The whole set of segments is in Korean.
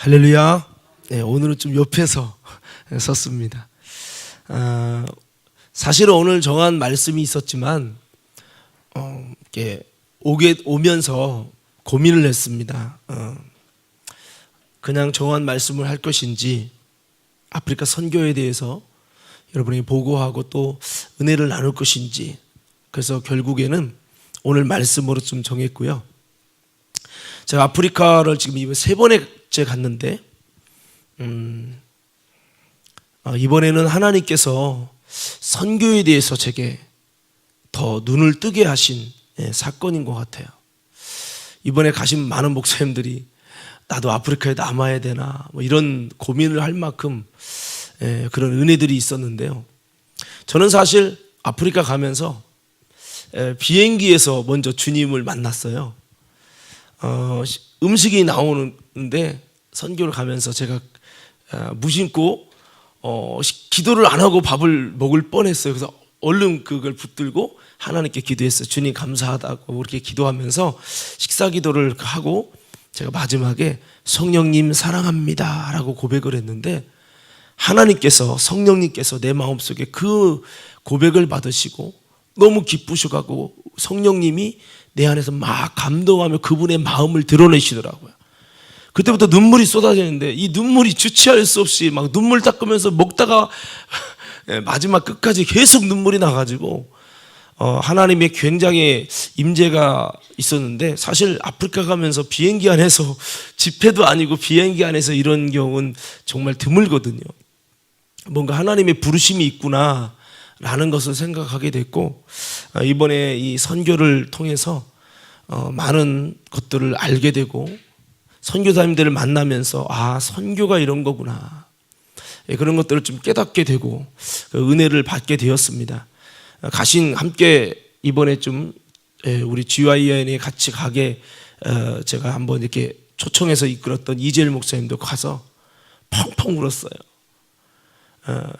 할렐루야. 네, 오늘은 좀 옆에서 섰습니다. 사실은 오늘 정한 말씀이 있었지만 이렇게 오면서 고민을 했습니다. 그냥 정한 말씀을 할 것인지 아프리카 선교에 대해서 여러분에게 보고하고 또 은혜를 나눌 것인지, 그래서 결국에는 오늘 말씀으로 좀 정했고요. 제가 아프리카를 지금 이번 세 번째 갔는데 이번에는 하나님께서 선교에 대해서 제게 더 눈을 뜨게 하신 사건인 것 같아요. 이번에 가신 많은 목사님들이 나도 아프리카에 남아야 되나 뭐 이런 고민을 할 만큼 그런 은혜들이 있었는데요. 저는 사실 아프리카 가면서 비행기에서 먼저 주님을 만났어요. 음식이 나오는데 선교를 가면서 제가 무심코 기도를 안 하고 밥을 먹을 뻔했어요. 그래서 얼른 그걸 붙들고 하나님께 기도했어요. 주님 감사하다고 그렇게 기도하면서 식사 기도를 하고 제가 마지막에 성령님 사랑합니다 라고 고백을 했는데, 하나님께서 성령님께서 내 마음속에 그 고백을 받으시고 너무 기쁘셔가고 성령님이 내 안에서 막 감동하며 그분의 마음을 드러내시더라고요. 그때부터 눈물이 쏟아지는데 이 눈물이 주체할 수 없이 막 눈물 닦으면서 먹다가 마지막 끝까지 계속 눈물이 나가지고 하나님의 굉장히 임재가 있었는데, 사실 아프리카 가면서 비행기 안에서 집회도 아니고 비행기 안에서 이런 경우는 정말 드물거든요. 뭔가 하나님의 부르심이 있구나 라는 것을 생각하게 됐고, 이번에 이 선교를 통해서 많은 것들을 알게 되고 선교사님들을 만나면서 선교가 이런 거구나, 그런 것들을 좀 깨닫게 되고 은혜를 받게 되었습니다. 함께 이번에 좀 우리 GYN에 같이 가게 제가 한번 이렇게 초청해서 이끌었던 이재일 목사님도 가서 펑펑 울었어요.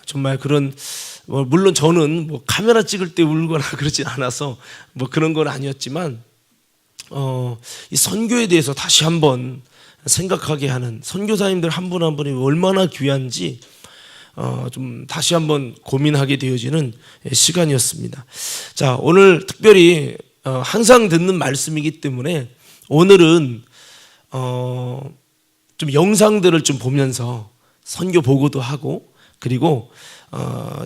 정말 그런 물론 저는 뭐 카메라 찍을 때 울거나 그러진 않아서 뭐 그런 건 아니었지만 이 선교에 대해서 다시 한번 생각하게 하는, 선교사님들 한 분 한 분이 얼마나 귀한지 좀 다시 한번 고민하게 되어지는 시간이었습니다. 자, 오늘 특별히 항상 듣는 말씀이기 때문에 오늘은 좀 영상들을 좀 보면서 선교 보고도 하고 그리고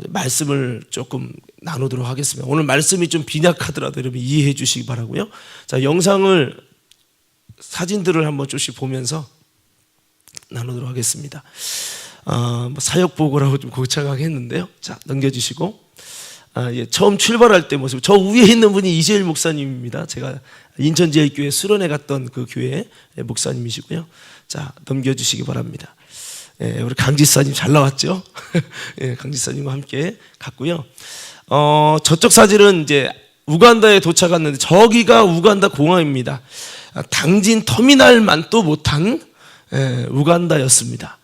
말씀을 조금 나누도록 하겠습니다. 오늘 말씀이 좀 빈약하더라도 여러분 이해해 주시기 바라고요. 자, 사진들을 한번 조금씩 보면서 나누도록 하겠습니다. 사역 보고라고 좀 고창하게 했는데요. 자, 넘겨주시고 처음 출발할 때 모습, 저 위에 있는 분이 이재일 목사님입니다. 제가 인천제일교회 수련회 갔던 그 교회 목사님이시고요. 자, 넘겨주시기 바랍니다. 우리 강지사님 잘 나왔죠? 강지사님과 함께 갔고요. 저쪽 사진은 이제 우간다에 도착했는데 저기가 우간다 공항입니다. 당진 터미널만 또 못한 우간다였습니다.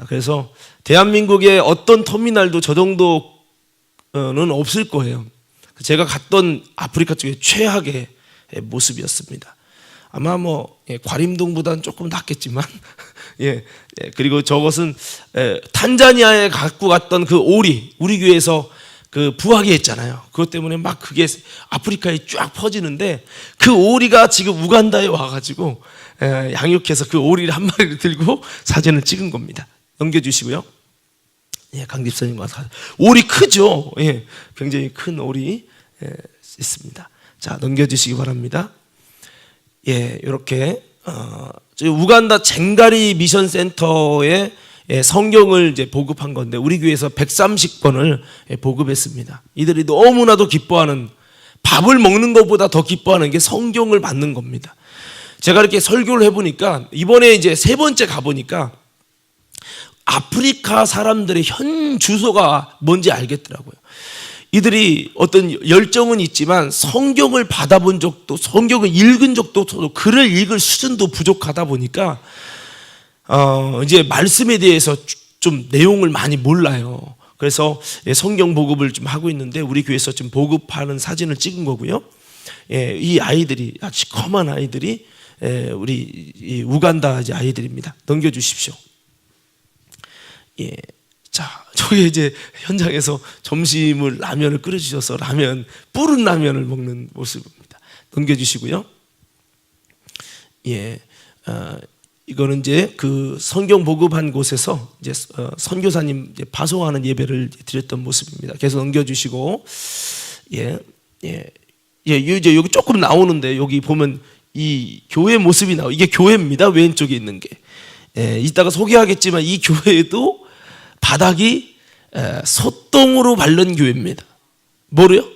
그래서 대한민국의 어떤 터미널도 저 정도는 없을 거예요. 제가 갔던 아프리카 쪽의 최악의 모습이었습니다. 아마 과림동보다는 조금 낫겠지만 그리고 저것은 탄자니아에 갖고 갔던 그 오리, 우리 교회에서 그 부하게 했잖아요. 그것 때문에 막 그게 아프리카에 쫙 퍼지는데 그 오리가 지금 우간다에 와가지고 양육해서 그 오리를 한 마리를 들고 사진을 찍은 겁니다. 넘겨주시고요. 강집사님과 오리 크죠? 굉장히 큰 오리 있습니다. 자, 넘겨주시기 바랍니다. 이렇게 우간다 쟁가리 미션 센터에 성경을 이제 보급한 건데 우리 교회에서 130권을 보급했습니다. 이들이 너무나도 기뻐하는, 밥을 먹는 것보다 더 기뻐하는 게 성경을 받는 겁니다. 제가 이렇게 설교를 해보니까 이번에 이제 세 번째 가보니까 아프리카 사람들의 현 주소가 뭔지 알겠더라고요. 이들이 어떤 열정은 있지만 성경을 받아본 적도, 성경을 읽은 적도, 글을 읽을 수준도 부족하다 보니까 이제 말씀에 대해서 좀 내용을 많이 몰라요. 그래서 성경 보급을 좀 하고 있는데 우리 교회에서 지금 보급하는 사진을 찍은 거고요. 이 아이들이, 시커먼 아이들이 우리 이 우간다 이제 아이들입니다. 넘겨주십시오. 예. 자, 저게 이제 현장에서 점심을 라면을 끓여주셔서 뿌른 라면을 먹는 모습입니다. 넘겨주시고요. 예. 이거는 이제 그 성경 보급한 곳에서 이제 선교사님 이제 파송하는 예배를 드렸던 모습입니다. 계속 넘겨주시고, 이제 여기 조금 나오는데 여기 보면 이 교회 모습이 이게 교회입니다. 왼쪽에 있는 게. 이따가 소개하겠지만 이 교회도 바닥이 소똥으로 바른 교회입니다. 뭐래요?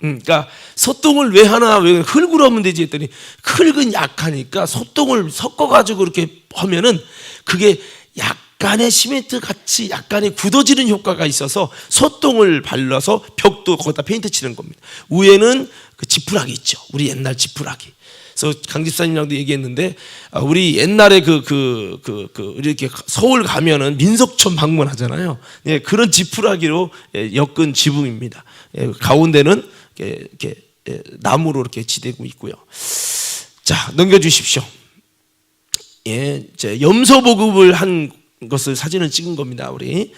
그러니까 소똥을 왜 하나 왜 흙으로 하면 되지 했더니 흙은 약하니까 소똥을 섞어가지고 이렇게 하면은 그게 약간의 시멘트 같이 약간의 굳어지는 효과가 있어서 소똥을 발라서 벽도 거기다 페인트 치는 겁니다. 위에는 그 지푸라기 있죠. 우리 옛날 지푸라기. 그래서 강 집사님이랑도 얘기했는데 우리 옛날에 이렇게 서울 가면은 민속촌 방문하잖아요. 예, 그런 지푸라기로 엮은 지붕입니다. 예, 가운데는 이렇게 나무로 이렇게 지대고 있고요. 자, 넘겨주십시오. 예, 이제 염소 보급을 한 것을 사진을 찍은 겁니다. 우리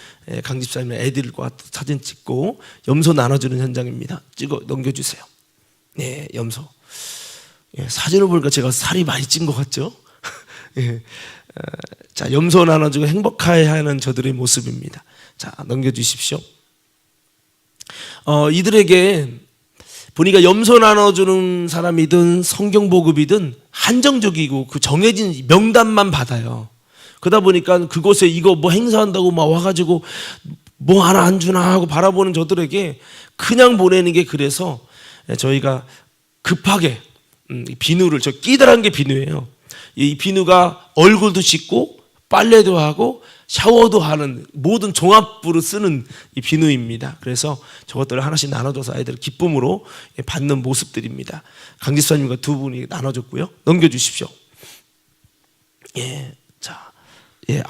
강 집사님 애들과 사진 찍고 염소 나눠주는 현장입니다. 넘겨주세요. 네, 염소. 예, 사진을 보니까 제가 살이 많이 찐 것 같죠? 예, 자, 염소 나눠주고 행복해하는 저들의 모습입니다. 자, 넘겨주십시오. 이들에게 보니까 염소 나눠주는 사람이든 성경 보급이든 한정적이고 그 정해진 명단만 받아요. 그러다 보니까 그곳에 이거 뭐 행사한다고 막 와가지고 뭐 하나 안 주나 하고 바라보는 저들에게 그냥 보내는 게 그래서 저희가 급하게 비누를, 저 끼다란 게 비누예요. 이 비누가 얼굴도 씻고 빨래도 하고 샤워도 하는 모든 종합부로 쓰는 이 비누입니다. 그래서 저것들을 하나씩 나눠줘서 아이들 기쁨으로 받는 모습들입니다. 강 집사님과 두 분이 나눠줬고요. 넘겨주십시오. 예, 자, 예,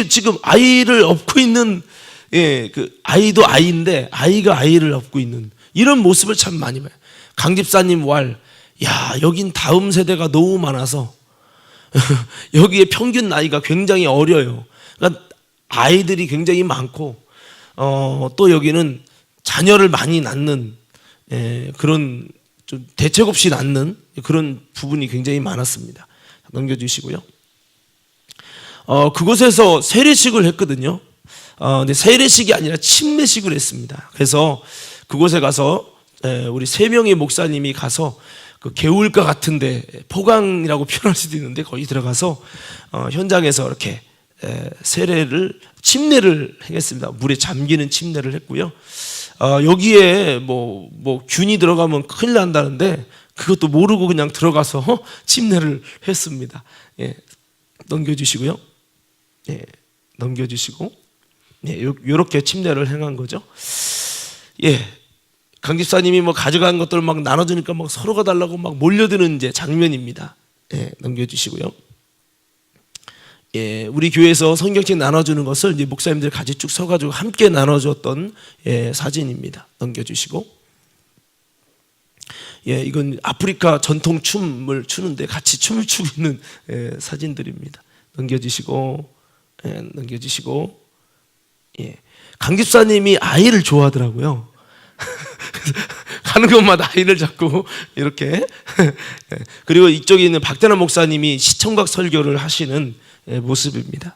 지금 아이를 업고 있는, 예, 그 아이도 아이인데 아이가 아이를 업고 있는 이런 모습을 참 많이 봐요. 강 집사님 여긴 다음 세대가 너무 많아서 여기에 평균 나이가 굉장히 어려요. 그러니까 아이들이 굉장히 많고 또 여기는 자녀를 많이 낳는 그런 좀 대책 없이 낳는 그런 부분이 굉장히 많았습니다. 넘겨주시고요. 그곳에서 세례식을 했거든요. 근데 세례식이 아니라 침례식을 했습니다. 그래서 그곳에 가서 우리 3명의 목사님이 가서 그 개울가 같은데 포강이라고 표현할 수도 있는데 거기 들어가서 현장에서 이렇게 침례를 했습니다. 물에 잠기는 침례를 했고요. 여기에 뭐 균이 들어가면 큰일 난다는데 그것도 모르고 그냥 들어가서 침례를 했습니다. 예, 넘겨주시고요. 예, 넘겨주시고, 예, 요렇게 침례를 행한 거죠. 예. 강 집사님이 뭐 가져간 것들을 막 나눠주니까 막 서로가 달라고 막 몰려드는 이제 장면입니다. 예, 넘겨주시고요. 예, 우리 교회에서 성경책 나눠주는 것을 이제 목사님들 같이 쭉 서가지고 함께 나눠줬던 사진입니다. 넘겨주시고. 예, 이건 아프리카 전통 춤을 추는데 같이 춤을 추고 있는 사진들입니다. 넘겨주시고, 넘겨주시고. 예, 강 집사님이 아이를 좋아하더라고요. 가는 곳마다 아이를 잡고 이렇게. 그리고 이쪽에 있는 박대남 목사님이 시청각 설교를 하시는 모습입니다.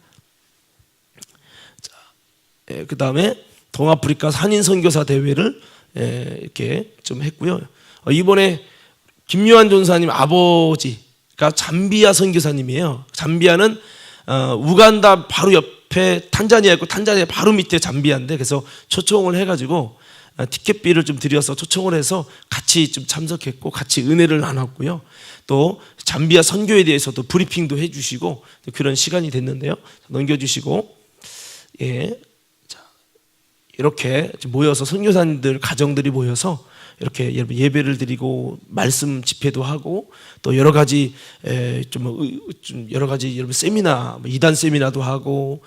그 다음에 동아프리카 산인 선교사 대회를 이렇게 좀 했고요. 이번에 김요한 전사님 아버지가 잠비아 선교사님이에요. 잠비아는 우간다 바로 옆에 탄자니아 있고 탄자니아 바로 밑에 잠비아인데, 그래서 초청을 해가지고 티켓비를 좀 드려서 초청을 해서 같이 좀 참석했고 같이 은혜를 나눴고요. 또 잠비아 선교에 대해서도 브리핑도 해주시고 그런 시간이 됐는데요. 넘겨주시고, 예, 자, 이렇게 모여서 선교사님들 가정들이 모여서 이렇게 예배를 드리고 말씀 집회도 하고 또 여러 가지 좀 여러 가지 여러분 세미나, 이단 세미나도 하고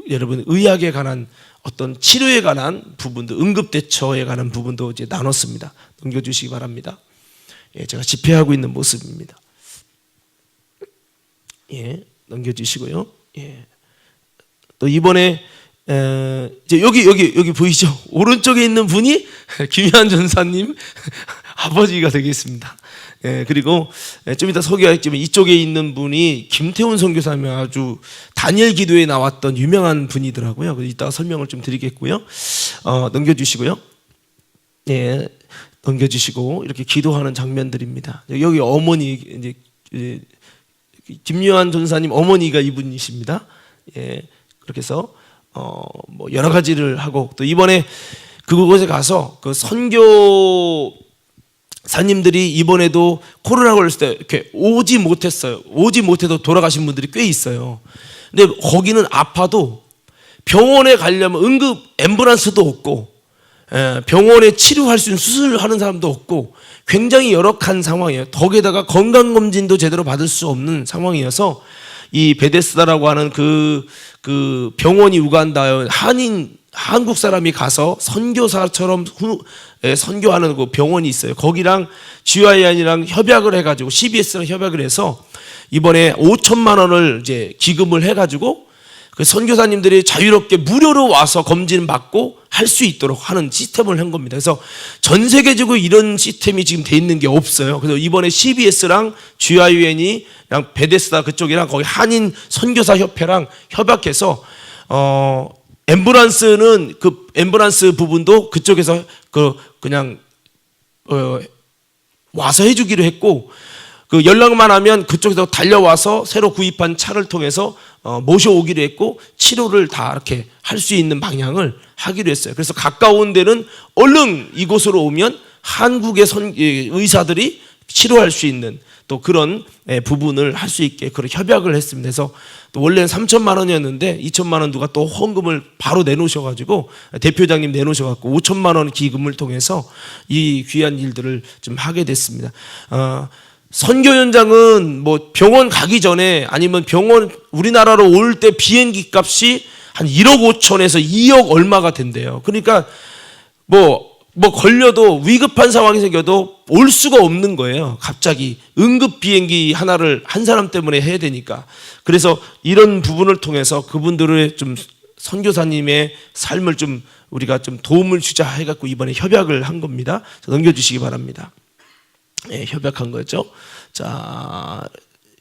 여러분 의학에 관한 어떤 치료에 관한 부분도, 응급대처에 관한 부분도 이제 나눴습니다. 넘겨주시기 바랍니다. 예, 제가 집회하고 있는 모습입니다. 예, 넘겨주시고요. 예. 또 이번에 이제 여기 보이죠? 오른쪽에 있는 분이 김희한 전사님 아버지가 되겠습니다. 예, 그리고 좀 이따 소개하겠지만 이쪽에 있는 분이 김태훈 선교사님, 아주 다니엘 기도에 나왔던 유명한 분이더라고요. 그래서 이따가 설명을 좀 드리겠고요. 넘겨주시고요. 예, 넘겨주시고 이렇게 기도하는 장면들입니다. 여기 어머니, 이제 김요한 전사님 어머니가 이분이십니다. 예, 그렇게 해서 뭐 여러 가지를 하고, 또 이번에 그곳에 가서 그 선교사님들이 이번에도 코로나 걸렸을 때 이렇게 오지 못했어요. 오지 못해도 돌아가신 분들이 꽤 있어요. 근데 거기는 아파도 병원에 가려면 응급 앰뷸런스도 없고, 병원에 치료할 수 있는 수술하는 사람도 없고, 굉장히 열악한 상황이에요. 거기에다가 건강검진도 제대로 받을 수 없는 상황이어서 이 베데스다라고 하는 그 병원이 우간다에 한국 사람이 가서 선교사처럼 선교하는 그 병원이 있어요. 거기랑 GIN이랑 협약을 해가지고, CBS랑 협약을 해서 이번에 5천만 원을 이제 기금을 해가지고 그 선교사님들이 자유롭게 무료로 와서 검진 받고 할 수 있도록 하는 시스템을 한 겁니다. 그래서 전 세계적으로 이런 시스템이 지금 돼 있는 게 없어요. 그래서 이번에 CBS랑 GIN이랑 베데스다 그쪽이랑 거기 한인 선교사 협회랑 협약해서 앰뷸런스는 그 앰뷸런스 부분도 그쪽에서 그냥 와서 해주기로 했고, 그 연락만 하면 그쪽에서 달려와서 새로 구입한 차를 통해서 모셔오기로 했고, 치료를 다 이렇게 할 수 있는 방향을 하기로 했어요. 그래서 가까운 데는 얼른 이곳으로 오면 한국의 의사들이 치료할 수 있는 또 그런 부분을 할 수 있게 그런 협약을 했습니다. 그래서 또 원래는 3천만 원이었는데 2천만 원 누가 또 헌금을 바로 내놓으셔가지고, 대표장님 내놓으셔가지고 5천만 원 기금을 통해서 이 귀한 일들을 좀 하게 됐습니다. 선교 현장은 뭐 병원 가기 전에, 아니면 병원 우리나라로 올 때 비행기 값이 한 1억 5천에서 2억 얼마가 된대요. 그러니까 뭐 걸려도, 위급한 상황이 생겨도 올 수가 없는 거예요. 갑자기 응급 비행기 하나를 한 사람 때문에 해야 되니까. 그래서 이런 부분을 통해서 그분들의 좀 선교사님의 삶을 좀 우리가 좀 도움을 주자 해갖고 이번에 협약을 한 겁니다. 넘겨주시기 바랍니다. 예, 협약한 거죠. 자,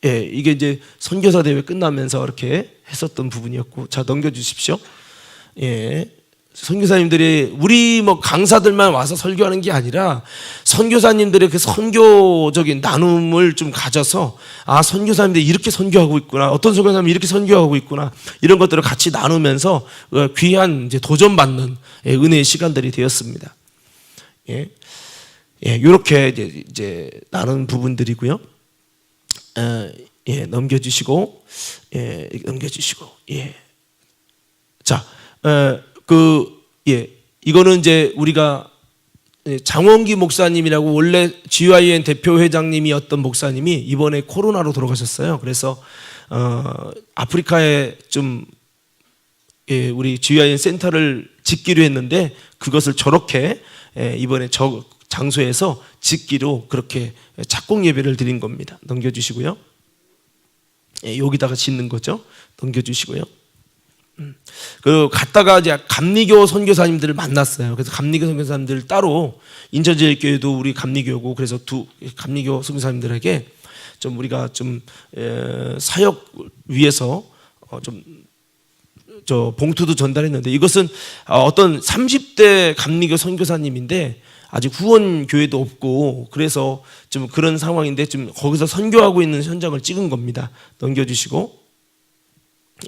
예, 이게 이제 선교사 대회 끝나면서 이렇게 했었던 부분이었고, 자, 넘겨주십시오. 예. 선교사님들이 우리 뭐 강사들만 와서 설교하는 게 아니라 선교사님들의 그 선교적인 나눔을 좀 가져서, 선교사님들이 이렇게 선교하고 있구나, 어떤 선교사님이 이렇게 선교하고 있구나, 이런 것들을 같이 나누면서 귀한 이제 도전받는 은혜의 시간들이 되었습니다. 예, 예, 이렇게 이제 나눈 부분들이고요. 예, 넘겨주시고, 예, 넘겨주시고, 예, 자, 이거는 이제 우리가 장원기 목사님이라고 원래 GIN 대표 회장님이었던 목사님이 이번에 코로나로 돌아가셨어요. 그래서 아프리카에 좀 우리 GIN 센터를 짓기로 했는데, 그것을 저렇게 이번에 저 장소에서 짓기로 그렇게 착공 예배를 드린 겁니다. 넘겨주시고요. 여기다가 짓는 거죠. 넘겨주시고요. 그리고 갔다가 이제 감리교 선교사님들을 만났어요. 그래서 감리교 선교사님들 따로, 인천제일교회도 우리 감리교고, 그래서 감리교 선교사님들에게 좀 우리가 좀 사역 위해서 좀 봉투도 전달했는데, 이것은 어떤 30대 감리교 선교사님인데 아직 후원 교회도 없고, 그래서 좀 그런 상황인데 좀 거기서 선교하고 있는 현장을 찍은 겁니다. 넘겨주시고,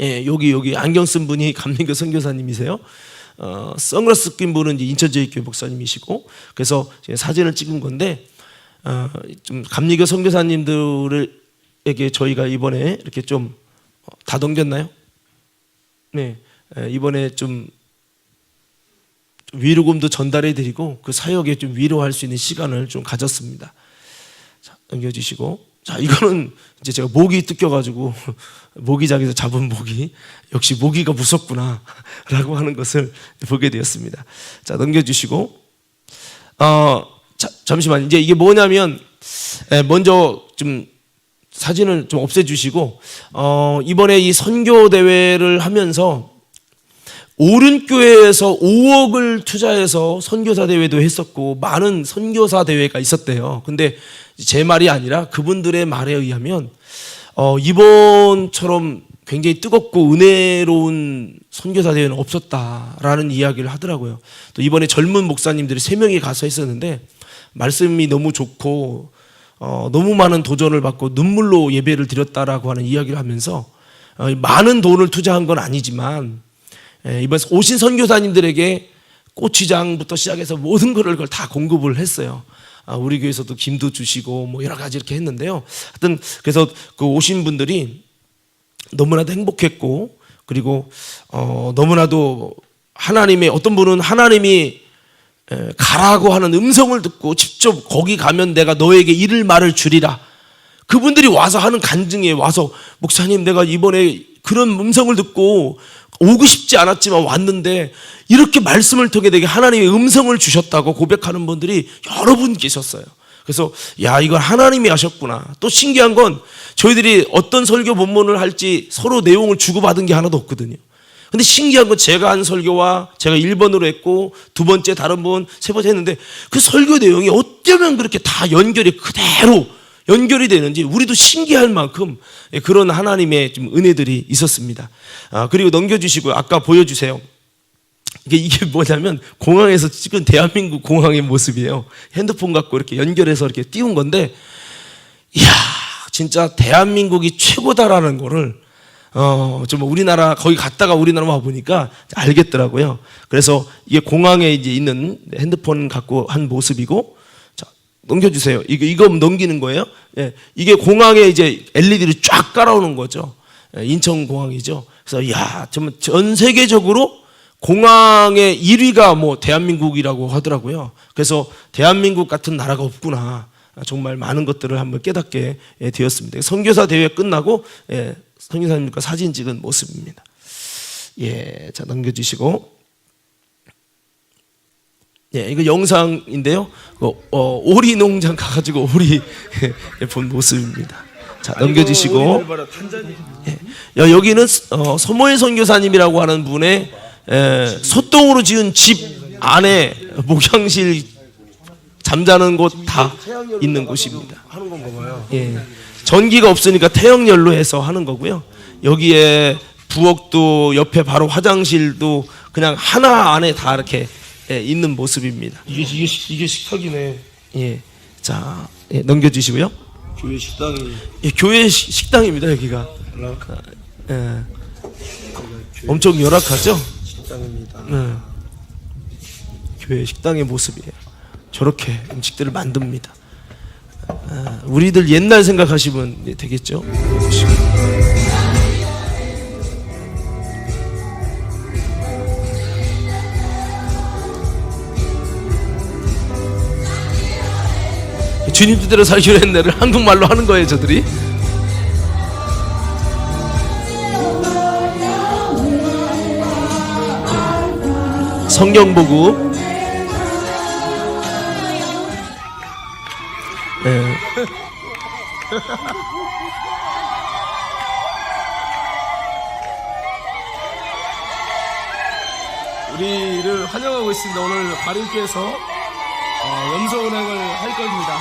예, 여기 안경 쓴 분이 감리교 선교사님이세요. 선글라스 낀 분은 이제 인천제일교회 목사님이시고, 그래서 사진을 찍은 건데, 좀 감리교 선교사님들에게 저희가 이번에 이렇게 좀 다 넘겼나요? 네, 이번에 좀 위로금도 전달해 드리고 그 사역에 좀 위로할 수 있는 시간을 좀 가졌습니다. 자, 넘겨주시고, 자, 이거는 이제 제가 모기 뜯겨가지고 모기장에서 잡은 모기, 역시 모기가 무섭구나 라고 하는 것을 보게 되었습니다. 자, 넘겨주시고, 잠시만, 이제 이게 뭐냐면, 먼저 좀 사진을 좀 없애주시고 이번에 이 선교 대회를 하면서 오른교회에서 5억을 투자해서 선교사 대회도 했었고 많은 선교사 대회가 있었대요. 근데 제 말이 아니라 그분들의 말에 의하면 이번처럼 굉장히 뜨겁고 은혜로운 선교사 대회는 없었다라는 이야기를 하더라고요. 또 이번에 젊은 목사님들이 3명이 가서 했었는데 말씀이 너무 좋고 너무 많은 도전을 받고 눈물로 예배를 드렸다라고 하는 이야기를 하면서 많은 돈을 투자한 건 아니지만 이번 오신 선교사님들에게 고추장부터 시작해서 모든 거를 그걸 다 공급을 했어요. 우리 교회에서도 김도 주시고 뭐 여러 가지 이렇게 했는데요. 하여튼 그래서 그 오신 분들이 너무나도 행복했고 그리고 너무나도 하나님의 어떤 분은 하나님이 가라고 하는 음성을 듣고 직접 거기 가면 내가 너에게 이를 말을 주리라. 그분들이 와서 하는 간증에 와서 목사님 내가 이번에 그런 음성을 듣고 오고 싶지 않았지만 왔는데 이렇게 말씀을 통해 내게 하나님의 음성을 주셨다고 고백하는 분들이 여러 분 계셨어요. 그래서 야 이걸 하나님이 하셨구나. 또 신기한 건 저희들이 어떤 설교 본문을 할지 서로 내용을 주고받은 게 하나도 없거든요. 근데 신기한 건 제가 한 설교와 제가 1번으로 했고 2번째 다른 분 3번째 했는데 그 설교 내용이 어쩌면 그렇게 다 연결이 그대로 연결이 되는지 우리도 신기할 만큼 그런 하나님의 좀 은혜들이 있었습니다. 그리고 넘겨주시고요. 아까 보여주세요. 이게 뭐냐면 공항에서 찍은 대한민국 공항의 모습이에요. 핸드폰 갖고 이렇게 연결해서 이렇게 띄운 건데, 이야, 진짜 대한민국이 최고다라는 거를 좀 우리나라 거기 갔다가 우리나라 와 보니까 알겠더라고요. 그래서 이게 공항에 이제 있는 핸드폰 갖고 한 모습이고, 자 넘겨주세요. 이거 넘기는 거예요. 예, 이게 공항에 이제 LED를 쫙 깔아오는 거죠. 예, 인천공항이죠. 그래서 야, 정말 전 세계적으로 공항의 1위가 뭐 대한민국이라고 하더라고요. 그래서 대한민국 같은 나라가 없구나. 정말 많은 것들을 한번 깨닫게 되었습니다. 선교사 대회 끝나고 선교사님과 사진 찍은 모습입니다. 예, 자 넘겨주시고, 예, 이거 영상인데요. 오리 농장 가가지고 오리 본 모습입니다. 자 넘겨주시고, 예, 여기는 서모엘 선교사님이라고 하는 분의 소똥으로 지은 집 안에 목욕실 잠자는 곳 다 있는 곳입니다. 예, 전기가 없으니까 태영열로 해서 하는 거고요. 여기에 부엌도 옆에 바로 화장실도 그냥 하나 안에 다 이렇게 있는 모습입니다. 이게 식탁이네. 예, 자 넘겨주시고요. 교회 식당이. 예, 교회 식당입니다 여기가. 예, 엄청 열악하죠. 식당입니다. 교회 식당의 모습이에요. 저렇게 음식들을 만듭니다. 우리들 옛날 생각하시면 되겠죠. 주님 뜻대로 살기로 했네를 한국말로 하는 거예요 저들이. 성경 보고, 네. 우리를 환영하고 있습니다. 오늘 바른교에서 염소운행을 할 겁니다.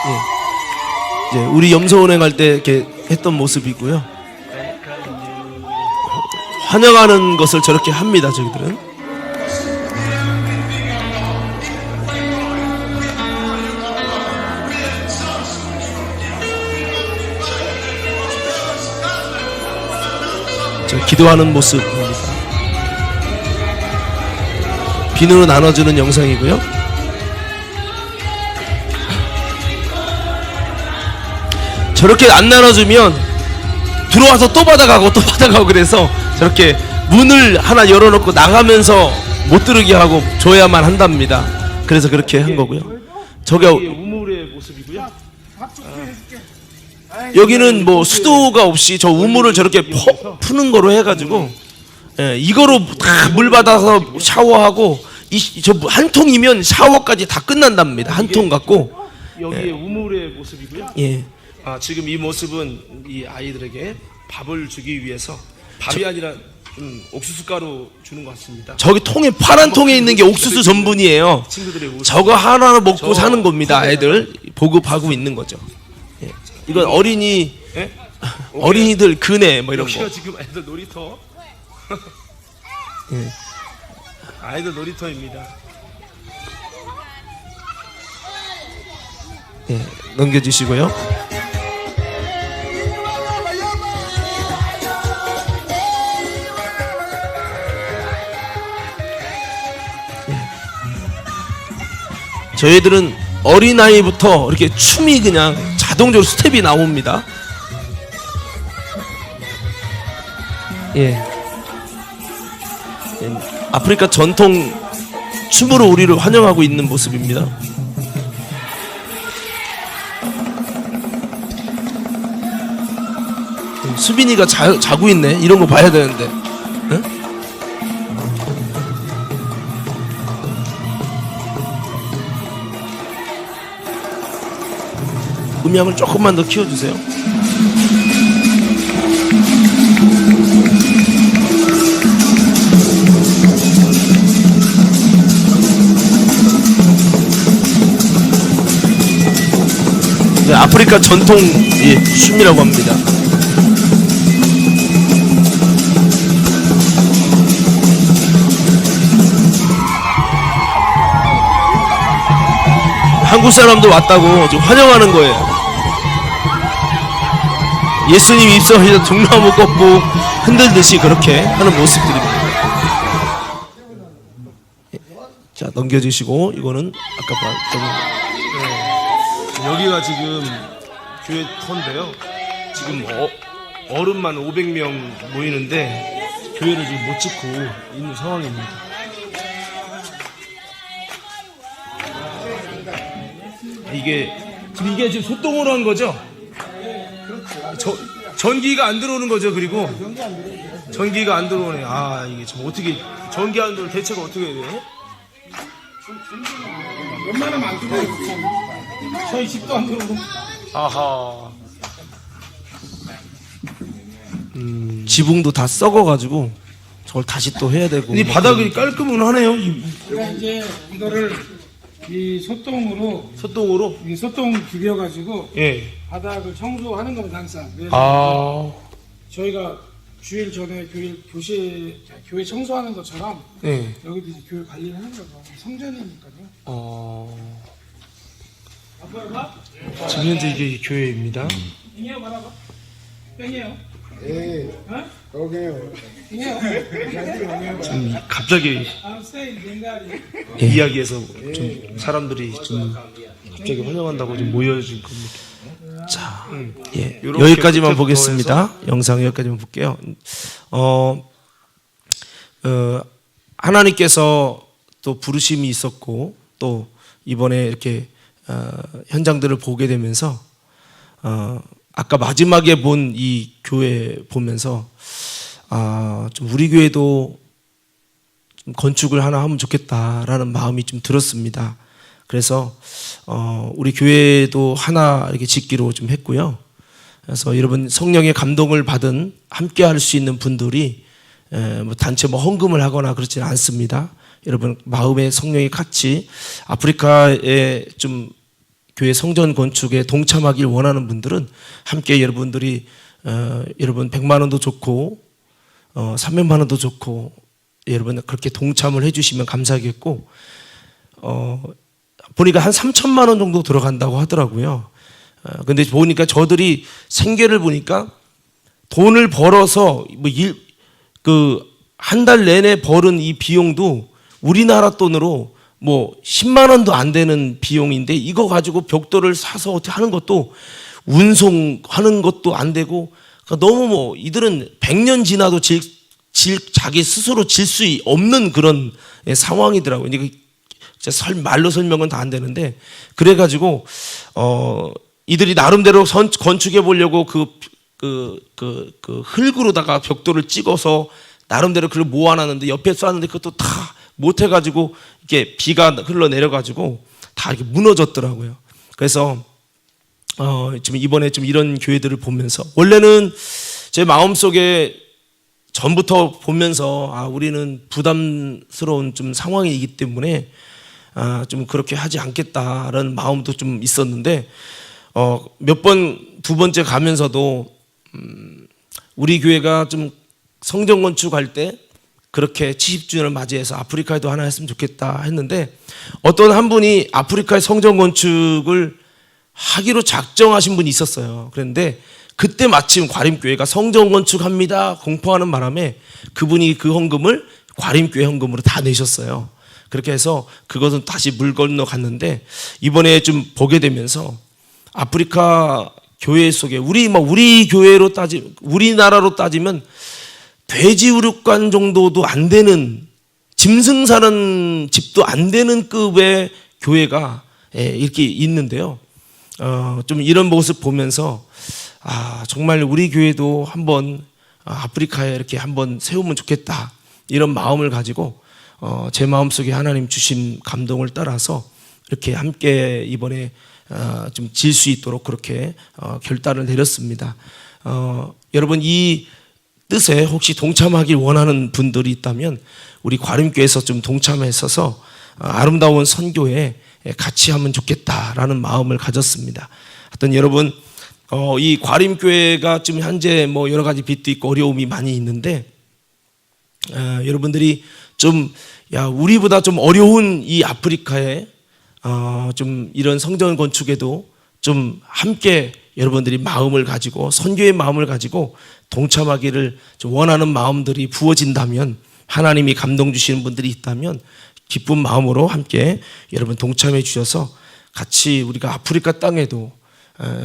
예. 이제 우리 염소운행 할 때 이렇게 했던 모습이고요. 환영하는 것을 저렇게 합니다 저희들은. 기도하는 모습입니다. 비누로 나눠주는 영상이고요. 저렇게 안 나눠주면 들어와서 또 받아가고 또 받아가고 그래서 저렇게 문을 하나 열어놓고 나가면서 못 들어오게 하고 줘야만 한답니다. 그래서 그렇게 한 거고요. 저게 우물의 모습이고요. 여기는 뭐 수도가 없이 저 우물을 저렇게 푸는 거로 해가지고, 예, 이거로 다 물 받아서 샤워하고, 저 한 통이면 샤워까지 다 끝난답니다. 한 통 갖고. 여기에 우물의 모습이고요. 예, 지금 이 모습은 이 아이들에게 밥을 주기 위해서 밥이 아니라 옥수수 가루 주는 것 같습니다. 저기 통에 파란 통에 있는 게 옥수수 전분이에요. 친구들의 모습. 저거 하나 먹고 사는 겁니다. 애들 보급하고 있는 거죠. 예. 이건 어린이 예? 어린이들 그네 뭐 이런 여기가 거. 지금 아이들 놀이터. 예. 아이들 놀이터입니다. 예. 넘겨주시고요. 저희들은 어린아이부터 이렇게 춤이 그냥 자동적으로 스텝이 나옵니다. 예. 아프리카 전통 춤으로 우리를 환영하고 있는 모습입니다. 수빈이가 자고 있네. 이런 거 봐야 되는데. 응? 음향을 조금만 더 키워주세요. 네, 아프리카 전통 춤이라고 합니다. 한국 사람도 왔다고 지금 환영하는 거예요. 예수님 입성해서 등나무 꺾고 흔들듯이 그렇게 하는 모습들입니다. 자, 넘겨주시고 이거는 아까 봤던 여기가 지금 교회 터인데요. 지금 어른만 500명 모이는데 교회를 지금 못 짓고 있는 상황입니다. 이게 지금 소똥으로 한 거죠? 전기가 안 들어오는 거죠. 그리고 전기가 안 들어오네. 이게 지금 어떻게 전기 안 들어오는 대체가 어떻게 해야 돼요? 웬만하면 안 들어요. 저희 집도 안 들어오고. 아하. 지붕도 다 썩어가지고 저걸 다시 또 해야 되고. 이 바닥이 깔끔은 하네요. 제가 이제 이거를 이 소똥으로 소똥으로. 이 소똥 비벼가지고 예. 바닥을 청소하는 겁니다 항상. 저희가 주일 전에 교회 청소하는 것처럼 예. 여기도 이제 교회 관리를 하는 거죠. 성전이니까요. 아빠야 봐. 지금 현재 이게 교회입니다. 땡이요 말아봐. 땡이요. 예, 어? 그러게요. 땡이요. 갑자기 I'm saying 땡가리. 이야기에서 좀 사람들이 좀 갑자기 환영한다고 좀 모여진 겁니다. 자, 예, 요렇게 여기까지만 끝에부터 보겠습니다. 영상 여기까지만 볼게요. 하나님께서 또 부르심이 있었고 또 이번에 이렇게 현장들을 보게 되면서 아까 마지막에 본 이 교회 보면서 좀 우리 교회도 좀 건축을 하나 하면 좋겠다라는 마음이 좀 들었습니다. 그래서 우리 교회도 하나 이렇게 짓기로 좀 했고요. 그래서 여러분 성령의 감동을 받은 함께 할 수 있는 분들이 뭐 단체 뭐 헌금을 하거나 그렇지는 않습니다. 여러분 마음의 성령이 같이 아프리카에 좀 교회 성전 건축에 동참하길 원하는 분들은 함께 여러분들이 여러분 100만 원도 좋고 300만 원도 좋고 여러분 그렇게 동참을 해주시면 감사하겠고 보니까 한 3천만 원 정도 들어간다고 하더라고요. 근데 보니까 저들이 생계를 보니까 돈을 벌어서 한 달 내내 벌은 이 비용도 우리나라 돈으로 뭐 10만 원도 안 되는 비용인데 이거 가지고 벽돌을 사서 어떻게 하는 것도 운송하는 것도 안 되고 그러니까 너무 뭐 이들은 100년 지나도 자기 스스로 질 수 없는 그런 상황이더라고요. 진짜 말로 설명은 다 안 되는데 그래가지고 이들이 나름대로 건축해 보려고 그 흙으로다가 벽돌을 찍어서 나름대로 그걸 모아놨는데 옆에 쐈는데 그것도 다 못해가지고 이게 비가 흘러 내려가지고 다 이렇게 무너졌더라고요. 그래서 지금 이번에 좀 이런 교회들을 보면서 원래는 제 마음속에 전부터 보면서 우리는 부담스러운 좀 상황이기 때문에 좀 그렇게 하지 않겠다라는 마음도 좀 있었는데 몇 번 두 번째 가면서도 우리 교회가 좀 성전 건축할 때 그렇게 70주년을 맞이해서 아프리카에도 하나 했으면 좋겠다 했는데 어떤 한 분이 아프리카의 성전 건축을 하기로 작정하신 분이 있었어요. 그런데 그때 마침 과림교회가 성전 건축합니다 공포하는 바람에 그분이 그 헌금을 과림교회 헌금으로 다 내셨어요. 그렇게 해서 그것은 다시 물 건너 갔는데 이번에 좀 보게 되면서 아프리카 교회 속에 우리 교회로 우리나라로 따지면 돼지우육관 정도도 안 되는 짐승 사는 집도 안 되는 급의 교회가 이렇게 있는데요. 좀 이런 모습 보면서 정말 우리 교회도 한번 아프리카에 이렇게 한번 세우면 좋겠다 이런 마음을 가지고 제 마음속에 하나님 주신 감동을 따라서 이렇게 함께 이번에 좀 질 수 있도록 그렇게 결단을 내렸습니다. 여러분 이 뜻에 혹시 동참하길 원하는 분들이 있다면 우리 과림교회에서 좀 동참했어서 아름다운 선교에 같이 하면 좋겠다라는 마음을 가졌습니다. 하여튼 여러분 이 과림교회가 지금 현재 뭐 여러 가지 빚도 있고 어려움이 많이 있는데 여러분들이 좀 우리보다 좀 어려운 이 아프리카에 좀 이런 성전 건축에도 좀 함께 여러분들이 마음을 가지고 선교의 마음을 가지고 동참하기를 좀 원하는 마음들이 부어진다면 하나님이 감동 주시는 분들이 있다면 기쁜 마음으로 함께 여러분 동참해 주셔서 같이 우리가 아프리카 땅에도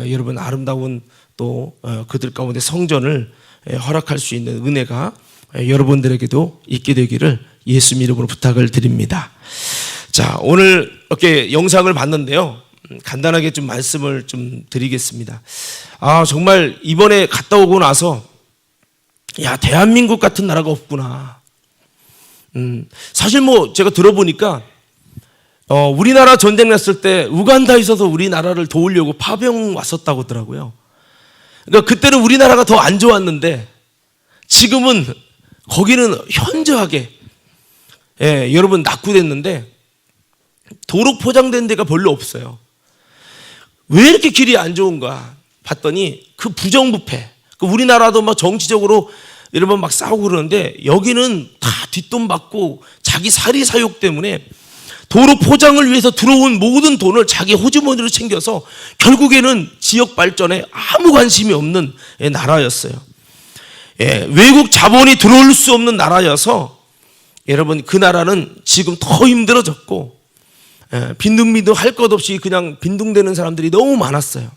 여러분 아름다운 또 그들 가운데 성전을 허락할 수 있는 은혜가 여러분들에게도 있게 되기를 예수님 이름으로 부탁을 드립니다. 자, 오늘 이렇게 영상을 봤는데요. 간단하게 좀 말씀을 좀 드리겠습니다. 정말 이번에 갔다 오고 나서 대한민국 같은 나라가 없구나. 사실 뭐 제가 들어보니까 우리나라 전쟁 났을 때 우간다에서도 우리나라를 도우려고 파병 왔었다고 하더라고요. 그러니까 그때는 우리나라가 더 안 좋았는데 지금은 거기는 현저하게 여러분 낙후됐는데 도로 포장된 데가 별로 없어요. 왜 이렇게 길이 안 좋은가 봤더니 그 부정부패, 우리나라도 막 정치적으로 여러분 막 싸우고 그러는데 여기는 다 뒷돈 받고 자기 사리 사욕 때문에 도로 포장을 위해서 들어온 모든 돈을 자기 호주머니로 챙겨서 결국에는 지역 발전에 아무 관심이 없는 나라였어요. 외국 자본이 들어올 수 없는 나라여서 여러분 그 나라는 지금 더 힘들어졌고 빈둥빈둥 할 것 없이 그냥 빈둥대는 사람들이 너무 많았어요.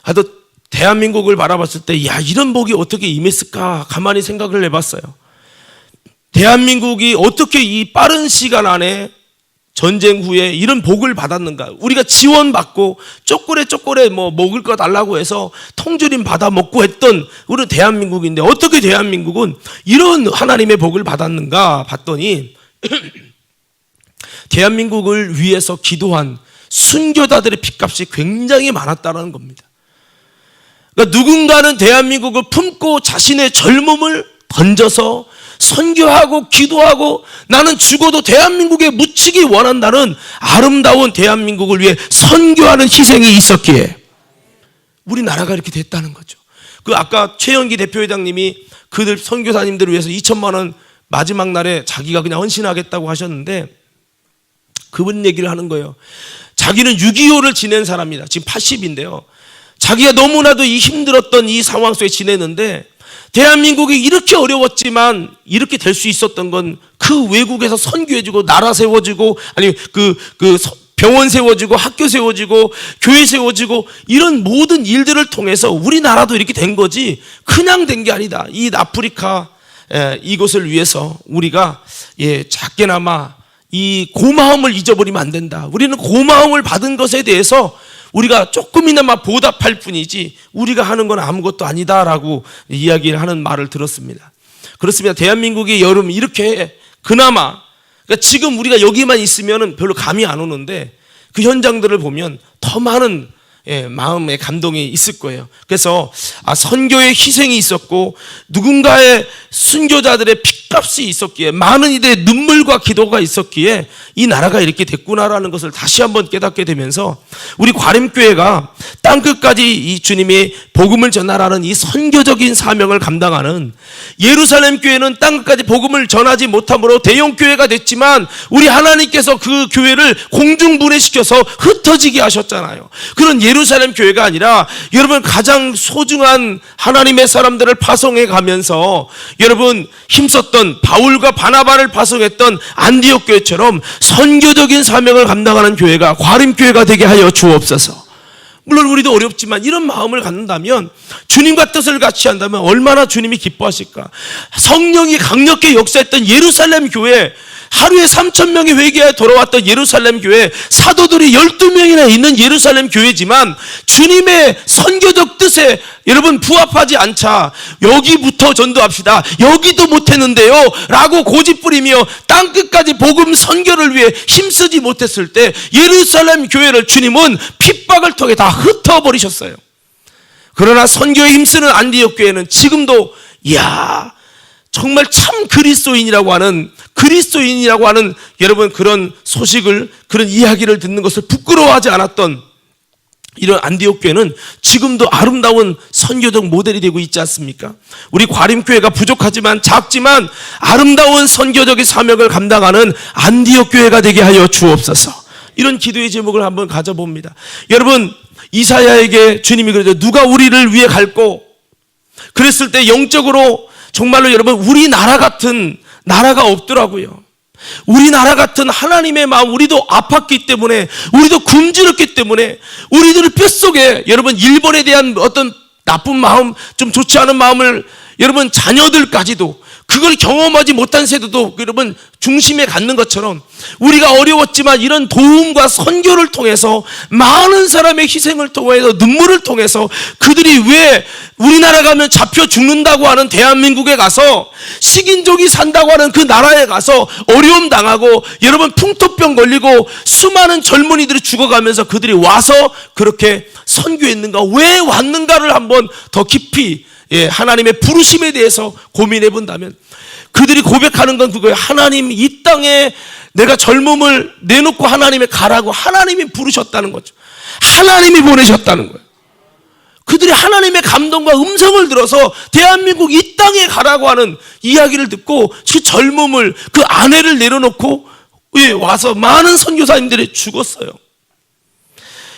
하여튼 대한민국을 바라봤을 때 이런 복이 어떻게 임했을까 가만히 생각을 해봤어요. 대한민국이 어떻게 이 빠른 시간 안에 전쟁 후에 이런 복을 받았는가. 우리가 지원받고 쪼꼬레 뭐 먹을 거 달라고 해서 통조림 받아 먹고 했던 우리 대한민국인데 어떻게 대한민국은 이런 하나님의 복을 받았는가 봤더니 대한민국을 위해서 기도한 순교자들의 핏값이 굉장히 많았다는 겁니다. 그러니까 누군가는 대한민국을 품고 자신의 젊음을 던져서 선교하고 기도하고 나는 죽어도 대한민국에 묻히기 원한다는 아름다운 대한민국을 위해 선교하는 희생이 있었기에 우리나라가 이렇게 됐다는 거죠. 아까 최영기 대표회장님이 그들 선교사님들을 위해서 2천만 원 마지막 날에 자기가 그냥 헌신하겠다고 하셨는데 그분 얘기를 하는 거예요. 자기는 6.25를 지낸 사람이다. 지금 80인데요. 자기가 너무나도 이 힘들었던 이 상황 속에 지내는데 대한민국이 이렇게 어려웠지만 이렇게 될 수 있었던 건 그 외국에서 선교해주고 나라 세워주고 아니 병원 세워지고 학교 세워지고 교회 세워지고 이런 모든 일들을 통해서 우리나라도 이렇게 된 거지 그냥 된 게 아니다. 이 아프리카 이것을 위해서 우리가 작게나마 이 고마움을 잊어버리면 안 된다. 우리는 고마움을 받은 것에 대해서 우리가 조금이나마 보답할 뿐이지 우리가 하는 건 아무것도 아니다라고 이야기를 하는 말을 들었습니다. 그렇습니다. 대한민국이 여름 이렇게 그나마 그러니까 지금 우리가 여기만 있으면 별로 감이 안 오는데 그 현장들을 보면 더 많은 마음의 감동이 있을 거예요. 그래서 선교의 희생이 있었고 누군가의 순교자들의 핏값이 있었기에 많은 이들의 눈물과 기도가 있었기에 이 나라가 이렇게 됐구나라는 것을 다시 한번 깨닫게 되면서 우리 과림교회가 땅끝까지 이 주님의 복음을 전하라는 이 선교적인 사명을 감당하는, 예루살렘 교회는 땅끝까지 복음을 전하지 못함으로 대형교회가 됐지만 우리 하나님께서 그 교회를 공중분해시켜서 흩어지게 하셨잖아요. 그런 예루살렘 교회가 아니라 여러분 가장 소중한 하나님의 사람들을 파송해 가면서 여러분 힘썼던 바울과 바나바를 파송했던 안디옥 교회처럼 선교적인 사명을 감당하는 교회가 과림교회가 되게 하여 주옵소서. 물론 우리도 어렵지만 이런 마음을 갖는다면, 주님과 뜻을 같이 한다면 얼마나 주님이 기뻐하실까. 성령이 강력히 역사했던 예루살렘 교회, 하루에 3,000명이 회개하여 돌아왔던 예루살렘 교회, 사도들이 12명이나 있는 예루살렘 교회지만 주님의 선교적 뜻에 여러분 부합하지 않자 여기부터 전도합시다, 여기도 못했는데요 라고 고집부리며 땅끝까지 복음 선교를 위해 힘쓰지 못했을 때 예루살렘 교회를 주님은 핍박을 통해 다 흩어버리셨어요. 그러나 선교에 힘쓰는 안디옥 교회는 지금도 정말 참 그리스도인이라고 하는 여러분 그런 소식을, 그런 이야기를 듣는 것을 부끄러워하지 않았던 이런 안디옥 교회는 지금도 아름다운 선교적 모델이 되고 있지 않습니까? 우리 과림교회가 부족하지만 작지만 아름다운 선교적인 사명을 감당하는 안디옥 교회가 되게 하여 주옵소서. 이런 기도의 제목을 한번 가져봅니다. 여러분, 이사야에게 주님이 그러죠. 누가 우리를 위해 갈고, 그랬을 때 영적으로 정말로 여러분 우리나라 같은 나라가 없더라고요. 우리나라 같은 하나님의 마음, 우리도 아팠기 때문에, 우리도 굶주렸기 때문에, 우리들의 뼛속에 여러분 일본에 대한 어떤 나쁜 마음, 좀 좋지 않은 마음을 여러분 자녀들까지도 그걸 경험하지 못한 세대도 여러분 중심에 갖는 것처럼 우리가 어려웠지만 이런 도움과 선교를 통해서 많은 사람의 희생을 통해서 눈물을 통해서 그들이 왜 우리나라 가면 잡혀 죽는다고 하는 대한민국에 가서 식인종이 산다고 하는 그 나라에 가서 어려움 당하고 여러분 풍토병 걸리고 수많은 젊은이들이 죽어가면서 그들이 와서 그렇게 선교했는가, 왜 왔는가를 한번 더 깊이 하나님의 부르심에 대해서 고민해 본다면 그들이 고백하는 건 그거예요. 하나님, 이 땅에 내가 젊음을 내놓고 하나님의 가라고 하나님이 부르셨다는 거죠. 하나님이 보내셨다는 거예요. 그들이 하나님의 감동과 음성을 들어서 대한민국 이 땅에 가라고 하는 이야기를 듣고 그 젊음을, 그 아내를 내려놓고 와서 많은 선교사님들이 죽었어요.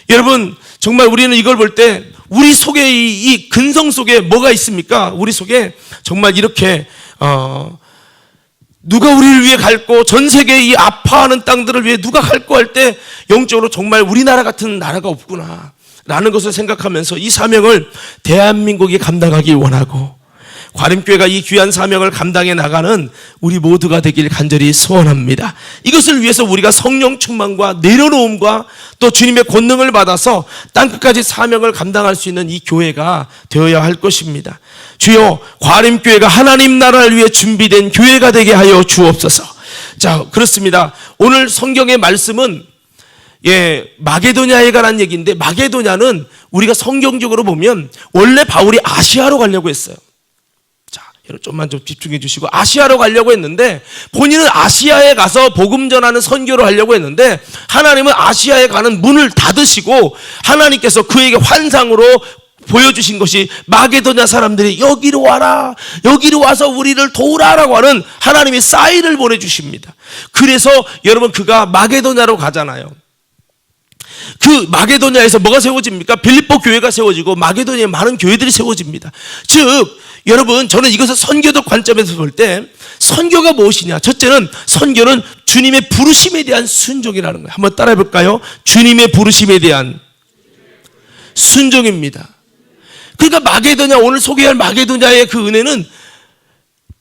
여러분, 정말 우리는 이걸 볼 때 우리 속에 이 근성 속에 뭐가 있습니까? 우리 속에 정말 이렇게 누가 우리를 위해 갈고, 전 세계 이 아파하는 땅들을 위해 누가 갈고 할 때 영적으로 정말 우리나라 같은 나라가 없구나 라는 것을 생각하면서 이 사명을 대한민국이 감당하길 원하고, 과림교회가 이 귀한 사명을 감당해 나가는 우리 모두가 되길 간절히 소원합니다. 이것을 위해서 우리가 성령 충만과 내려놓음과 또 주님의 권능을 받아서 땅끝까지 사명을 감당할 수 있는 이 교회가 되어야 할 것입니다. 주여, 과림교회가 하나님 나라를 위해 준비된 교회가 되게 하여 주옵소서. 자, 그렇습니다. 오늘 성경의 말씀은 마게도냐에 관한 얘기인데, 마게도냐는 우리가 성경적으로 보면 원래 바울이 아시아로 가려고 했어요. 좀만 좀 집중해 주시고, 아시아로 가려고 했는데 본인은 아시아에 가서 복음 전하는 선교를 하려고 했는데 하나님은 아시아에 가는 문을 닫으시고 하나님께서 그에게 환상으로 보여주신 것이 마게도냐 사람들이 여기로 와라, 여기로 와서 우리를 도우라라고 하는 하나님의 사인을 보내주십니다. 그래서 여러분 그가 마게도냐로 가잖아요. 그 마게도냐에서 뭐가 세워집니까? 빌립보 교회가 세워지고 마게도냐에 많은 교회들이 세워집니다. 즉 여러분, 저는 이것을 선교적 관점에서 볼 때 선교가 무엇이냐? 첫째는 선교는 주님의 부르심에 대한 순종이라는 거예요. 한번 따라해 볼까요? 주님의 부르심에 대한 순종입니다. 그러니까 마게도냐, 오늘 소개할 마게도냐의 그 은혜는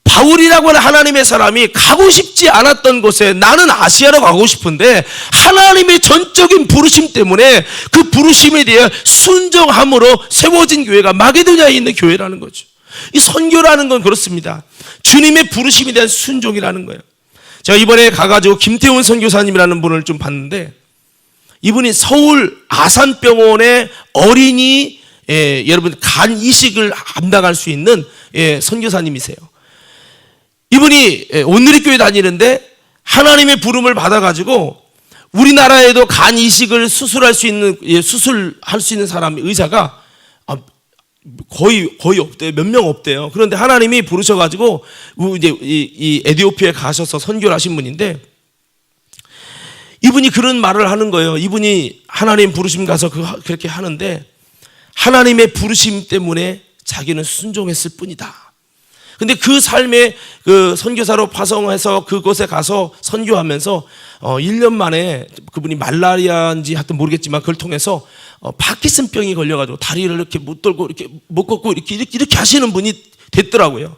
바울이라고 하는 하나님의 사람이 가고 싶지 않았던 곳에, 나는 아시아로 가고 싶은데 하나님의 전적인 부르심 때문에 그 부르심에 대해 순종함으로 세워진 교회가 마게도냐에 있는 교회라는 거죠. 이 선교라는 건 그렇습니다. 주님의 부르심에 대한 순종이라는 거예요. 제가 이번에 가가지고 김태훈 선교사님이라는 분을 좀 봤는데, 이분이 서울 아산병원의 어린이 여러분 간 이식을 감당할 수 있는 선교사님이세요. 이분이 온누리교회 다니는데 하나님의 부름을 받아가지고 우리나라에도 간 이식을 수술할 수 있는 사람 의사가 거의 없대요. 몇 명 없대요. 그런데 하나님이 부르셔가지고 이제 이 에티오피아에 가셔서 선교를 하신 분인데 이분이 그런 말을 하는 거예요. 이분이 하나님 부르심 가서 그렇게 하는데 하나님의 부르심 때문에 자기는 순종했을 뿐이다. 근데 그 삶에 그 선교사로 파송해서 그곳에 가서 선교하면서 1년 만에 그분이 말라리아인지 하여튼 모르겠지만 그걸 통해서 파킨슨병이 걸려가지고 다리를 이렇게 못 들고 이렇게 못 걷고 이렇게 하시는 분이 됐더라고요.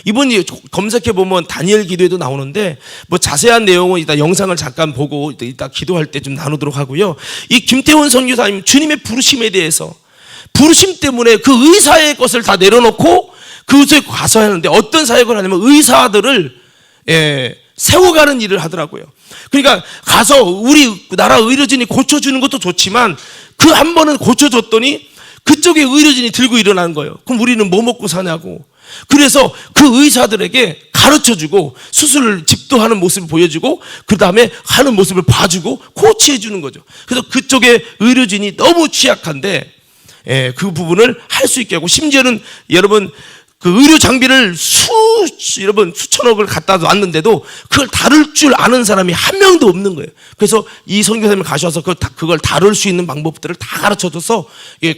이분이 검색해 보면 다니엘 기도에도 나오는데 뭐 자세한 내용은 이따 영상을 잠깐 보고 이따 기도할 때 좀 나누도록 하고요. 이 김태원 선교사님 주님의 부르심에 대해서 부르심 때문에 그 의사의 것을 다 내려놓고 그곳에 가서 하는데 어떤 사역을 하냐면 의사들을 세워가는 일을 하더라고요. 그러니까 가서 우리 나라 의료진이 고쳐주는 것도 좋지만 그 한 번은 고쳐줬더니 그쪽에 의료진이 들고 일어나는 거예요. 그럼 우리는 뭐 먹고 사냐고. 그래서 그 의사들에게 가르쳐주고 수술을 집도하는 모습을 보여주고 그 다음에 하는 모습을 봐주고 코치해주는 거죠. 그래서 그쪽에 의료진이 너무 취약한데 그 부분을 할 수 있게 하고 심지어는 여러분 그 의료 장비를 여러분 수천억을 갖다 놨는데도 그걸 다룰 줄 아는 사람이 한 명도 없는 거예요. 그래서 이 선교사님이 가셔서 그걸 다룰 수 있는 방법들을 다 가르쳐줘서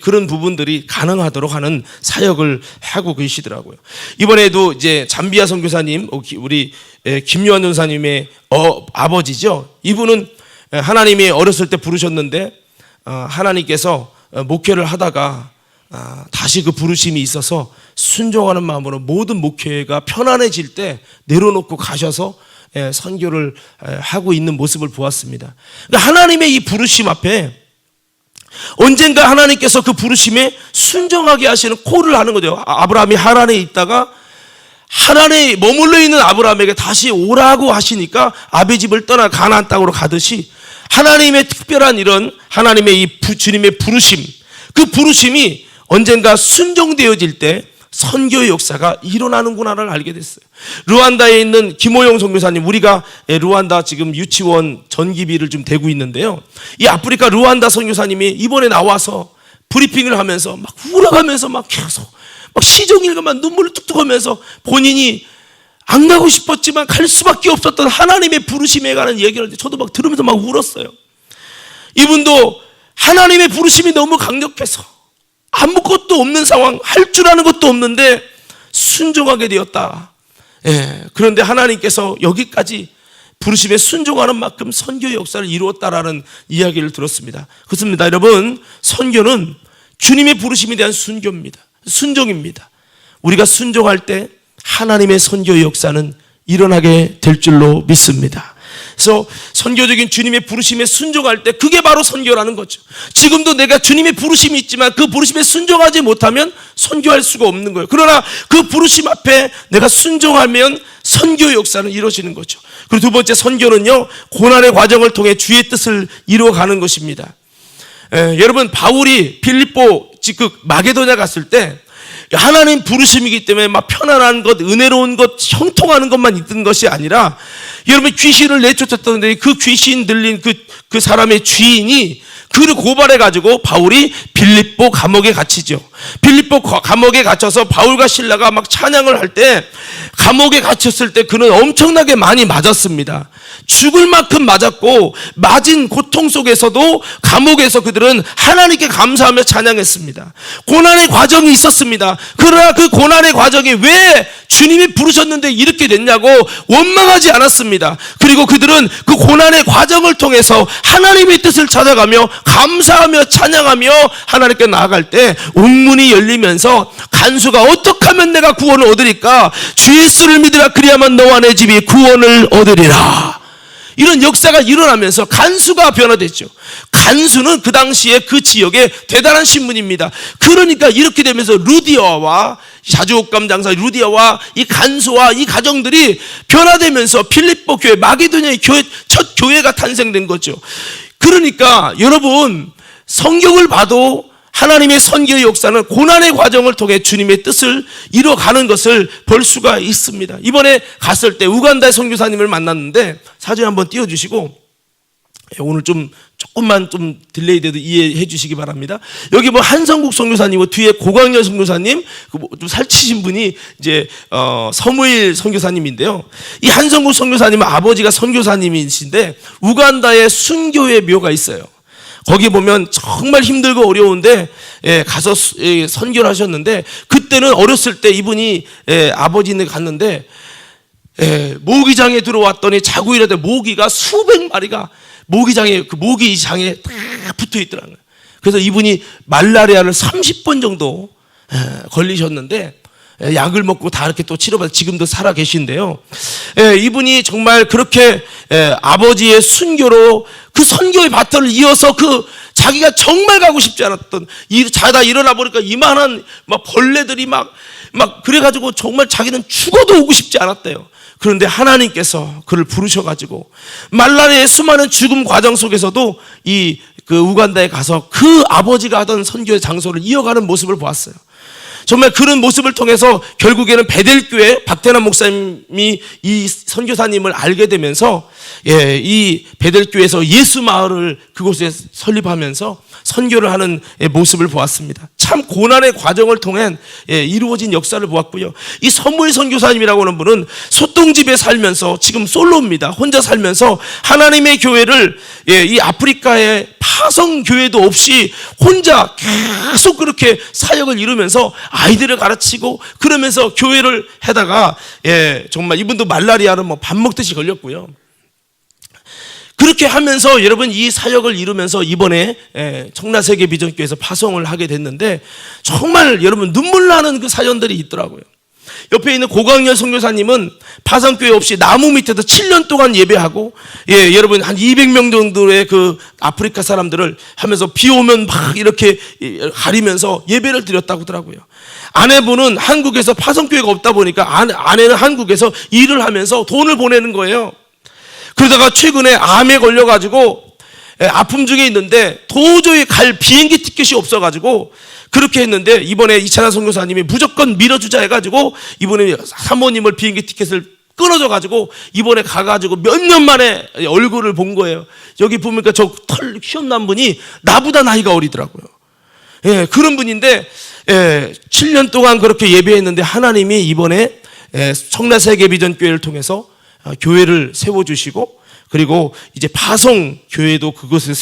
그런 부분들이 가능하도록 하는 사역을 하고 계시더라고요. 이번에도 이제 잠비아 선교사님 우리 김요한 전사님의 아버지죠. 이분은 하나님이 어렸을 때 부르셨는데 하나님께서 목회를 하다가 다시 그 부르심이 있어서 순종하는 마음으로 모든 목회가 편안해질 때 내려놓고 가셔서 선교를 하고 있는 모습을 보았습니다. 그러니까 하나님의 이 부르심 앞에 언젠가 하나님께서 그 부르심에 순종하게 하시는 콜을 하는 거죠. 아브라함이 하란에 있다가 하란에 머물러 있는 아브라함에게 다시 오라고 하시니까 아비 집을 떠나 가나안 땅으로 가듯이 하나님의 특별한 이런 하나님의 이 주님의 부르심, 그 부르심이 언젠가 순종되어질 때 선교의 역사가 일어나는구나를 알게 됐어요. 루안다에 있는 김호영 선교사님, 우리가 루안다 지금 유치원 전기비를 좀 대고 있는데요. 이 아프리카 루안다 선교사님이 이번에 나와서 브리핑을 하면서 막 울어가면서 막 계속 막 시종 읽으면 눈물을 뚝뚝 하면서 본인이 안 가고 싶었지만 갈 수밖에 없었던 하나님의 부르심에 관한 얘기를 하는데 저도 막 들으면서 막 울었어요. 이분도 하나님의 부르심이 너무 강력해서 아무것도 없는 상황, 할 줄 아는 것도 없는데 순종하게 되었다. 그런데 하나님께서 여기까지 부르심에 순종하는 만큼 선교의 역사를 이루었다라는 이야기를 들었습니다. 그렇습니다. 여러분, 선교는 주님의 부르심에 대한 순종입니다. 우리가 순종할 때 하나님의 선교의 역사는 일어나게 될 줄로 믿습니다. 그래서 선교적인 주님의 부르심에 순종할 때 그게 바로 선교라는 거죠. 지금도 내가 주님의 부르심이 있지만 그 부르심에 순종하지 못하면 선교할 수가 없는 거예요. 그러나 그 부르심 앞에 내가 순종하면 선교의 역사는 이루어지는 거죠. 그리고 두 번째, 선교는요, 고난의 과정을 통해 주의 뜻을 이루어가는 것입니다. 여러분, 바울이 빌립보 그 마게도냐 갔을 때 하나님 부르심이기 때문에 막 편안한 것, 은혜로운 것, 형통하는 것만 있던 것이 아니라 여러분, 귀신을 내쫓았던데 그 귀신 들린 그 사람의 주인이 그를 고발해가지고 바울이 빌립보 감옥에 갇히죠. 빌립보 감옥에 갇혀서 바울과 실라가 막 찬양을 할 때 감옥에 갇혔을 때 그는 엄청나게 많이 맞았습니다. 죽을 만큼 맞았고 맞은 고통 속에서도 감옥에서 그들은 하나님께 감사하며 찬양했습니다. 고난의 과정이 있었습니다. 그러나 그 고난의 과정이 왜 주님이 부르셨는데 이렇게 됐냐고 원망하지 않았습니다. 그리고 그들은 그 고난의 과정을 통해서 하나님의 뜻을 찾아가며 감사하며 찬양하며 하나님께 나아갈 때 옥문이 열리면서 간수가 어떻게 하면 내가 구원을 얻으리까? 주 예수를 믿으라, 그리하면 너와 내 집이 구원을 얻으리라. 이런 역사가 일어나면서 간수가 변화됐죠. 간수는 그 당시에 그 지역의 대단한 신분입니다. 그러니까 이렇게 되면서 루디아와 자주옥감 장사 루디아와 이 간수와 이 가정들이 변화되면서 필립보 교회, 마게도냐의 첫 교회가 탄생된 거죠. 그러니까 여러분, 성경을 봐도 하나님의 선교의 역사는 고난의 과정을 통해 주님의 뜻을 이뤄가는 것을 볼 수가 있습니다. 이번에 갔을 때 우간다의 선교사님을 만났는데 사진 한번 띄워주시고, 오늘 조금만 딜레이 돼도 이해해 주시기 바랍니다. 여기 뭐 한성국 선교사님, 뒤에 고광렬 선교사님, 좀 살찌신 분이 이제 서무일 선교사님인데요. 이 한성국 선교사님은 아버지가 선교사님이신데 우간다에 순교의 묘가 있어요. 거기 보면 정말 힘들고 어려운데 가서 선교를 하셨는데, 그때는 어렸을 때 이분이 아버지네 갔는데 모기장에 들어왔더니 자고 일하다 모기가 수백 마리가 모기장에, 그 모기장에 다 붙어 있더라고요. 그래서 이분이 말라리아를 30번 정도 걸리셨는데 약을 먹고 다 이렇게 또 치료받아 지금도 살아 계신데요. 이분이 정말 그렇게 아버지의 순교로 그 선교의 바톤을 이어서 그 자기가 정말 가고 싶지 않았던, 자다 일어나 보니까 이만한 막 벌레들이 막 그래가지고 정말 자기는 죽어도 오고 싶지 않았대요. 그런데 하나님께서 그를 부르셔가지고 말라리아의 수많은 죽음 과정 속에서도 그 우간다에 가서 그 아버지가 하던 선교의 장소를 이어가는 모습을 보았어요. 정말 그런 모습을 통해서 결국에는 베델교회 박태남 목사님이 이 선교사님을 알게 되면서 이 베델교회에서 예수 마을을 그곳에 설립하면서 선교를 하는 모습을 보았습니다. 참 고난의 과정을 통해 이루어진 역사를 보았고요. 이 서무일 선교사님이라고 하는 분은 소똥집에 살면서 지금 솔로입니다. 혼자 살면서 하나님의 교회를 이 아프리카에 파송교회도 없이 혼자 계속 그렇게 사역을 이루면서 아이들을 가르치고 그러면서 교회를 하다가 정말 이분도 말라리아로 뭐 밥 먹듯이 걸렸고요. 그렇게 하면서 여러분 이 사역을 이루면서 이번에 청라세계 비전교회에서 파송을 하게 됐는데 정말 여러분 눈물 나는 그 사연들이 있더라고요. 옆에 있는 고광렬 선교사님은 파송교회 없이 나무 밑에서 7년 동안 예배하고 여러분 한 200명 정도의 그 아프리카 사람들을 하면서 비 오면 막 이렇게 가리면서 예배를 드렸다고 하더라고요. 아내분은 한국에서 파송교회가 없다 보니까 아내는 한국에서 일을 하면서 돈을 보내는 거예요. 그러다가 최근에 암에 걸려가지고 아픔 중에 있는데 도저히 갈 비행기 티켓이 없어가지고 그렇게 했는데 이번에 이찬환 선교사님이 무조건 밀어주자 해가지고 이번에 사모님을 비행기 티켓을 끊어줘가지고 이번에 가가지고 몇 년 만에 얼굴을 본 거예요. 여기 보니까 저 털 휘었난 분이 나보다 나이가 어리더라고요. 그런 분인데 7년 동안 그렇게 예배했는데 하나님이 이번에 청라세계 비전교회를 통해서 교회를 세워주시고 그리고 이제 파송 교회도 그곳에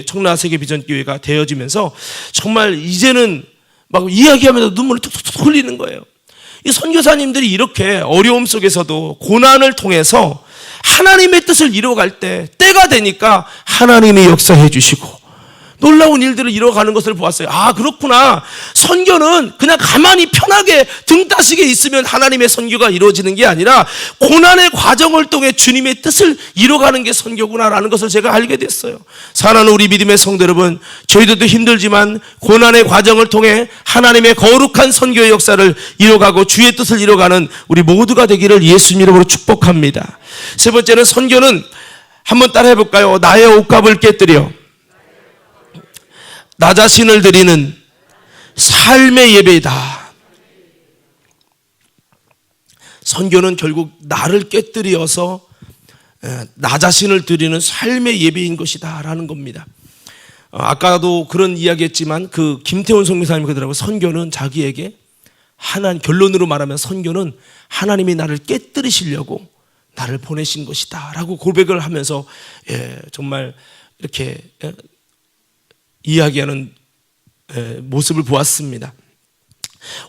청라세계 비전교회가 되어지면서 정말 이제는 막 이야기하면서 눈물이 툭툭 흘리는 거예요. 이 선교사님들이 이렇게 어려움 속에서도 고난을 통해서 하나님의 뜻을 이루어갈 때 때가 되니까 하나님이 역사해 주시고 놀라운 일들을 이뤄가는 것을 보았어요. 아, 그렇구나. 선교는 그냥 가만히 편하게 등 따시게 있으면 하나님의 선교가 이루어지는 게 아니라 고난의 과정을 통해 주님의 뜻을 이뤄가는 게 선교구나라는 것을 제가 알게 됐어요. 사랑하는 우리 믿음의 성도 여러분, 저희들도 힘들지만 고난의 과정을 통해 하나님의 거룩한 선교의 역사를 이뤄가고 주의 뜻을 이뤄가는 우리 모두가 되기를 예수님 이름으로 축복합니다. 세 번째는 선교는 한번 따라해 볼까요? 나의 옷값을 깨뜨려 나 자신을 드리는 삶의 예배이다. 선교는 결국 나를 깨뜨려서 나 자신을 드리는 삶의 예배인 것이다 라는 겁니다. 아까도 그런 이야기했지만 그 김태훈 선교사님이 그러더라고요. 선교는 자기에게 결론으로 말하면 선교는 하나님이 나를 깨뜨리시려고 나를 보내신 것이다 라고 고백을 하면서 정말 이렇게 이야기하는 모습을 보았습니다.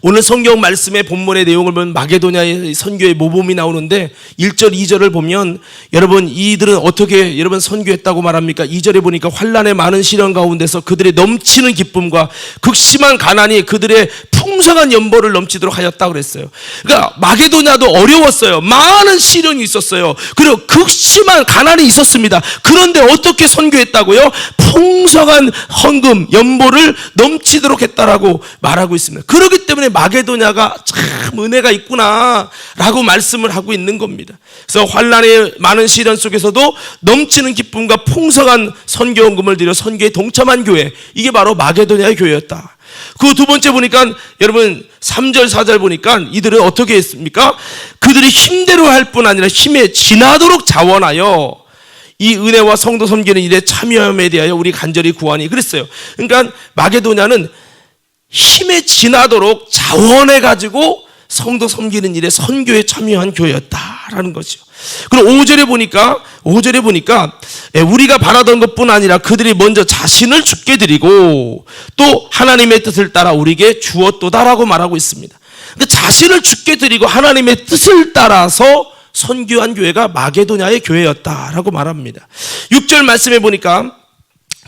오늘 성경 말씀의 본문의 내용을 보면 마게도냐의 선교의 모범이 나오는데 1절 2절을 보면 여러분 이들은 어떻게 여러분 선교했다고 말합니까? 2절에 보니까 환난의 많은 시련 가운데서 그들의 넘치는 기쁨과 극심한 가난이 그들의 풍성한 연보를 넘치도록 하였다고 그랬어요. 그러니까 마게도냐도 어려웠어요. 많은 시련이 있었어요. 그리고 극심한 가난이 있었습니다. 그런데 어떻게 선교했다고요? 풍성한 헌금, 연보를 넘치도록 했다라고 말하고 있습니다. 그렇기 그렇기 때문에 마게도냐가 참 은혜가 있구나라고 말씀을 하고 있는 겁니다. 그래서 환난의 많은 시련 속에서도 넘치는 기쁨과 풍성한 선교원금을 들여 선교에 동참한 교회, 이게 바로 마게도냐의 교회였다. 그 두 번째 보니까 여러분 3절 4절 보니까 이들은 어떻게 했습니까? 그들이 힘대로 할 뿐 아니라 힘에 지나도록 자원하여 이 은혜와 성도 섬기는 일에 참여함에 대하여 우리 간절히 구하니 그랬어요. 그러니까 마게도냐는 힘에 지나도록 자원해 가지고 성도 섬기는 일에 선교에 참여한 교회였다라는 거죠. 그리고 5절에 보니까 우리가 바라던 것뿐 아니라 그들이 먼저 자신을 죽게 드리고 또 하나님의 뜻을 따라 우리에게 주었도다라고 말하고 있습니다. 그러니까 자신을 죽게 드리고 하나님의 뜻을 따라서 선교한 교회가 마게도냐의 교회였다라고 말합니다. 6절 말씀해 보니까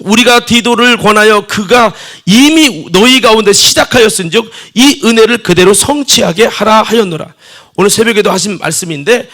우리가 디도를 권하여 그가 이미 너희 가운데 시작하였은즉 이 은혜를 그대로 성취하게 하라 하였노라. 오늘 새벽에도 하신 말씀인데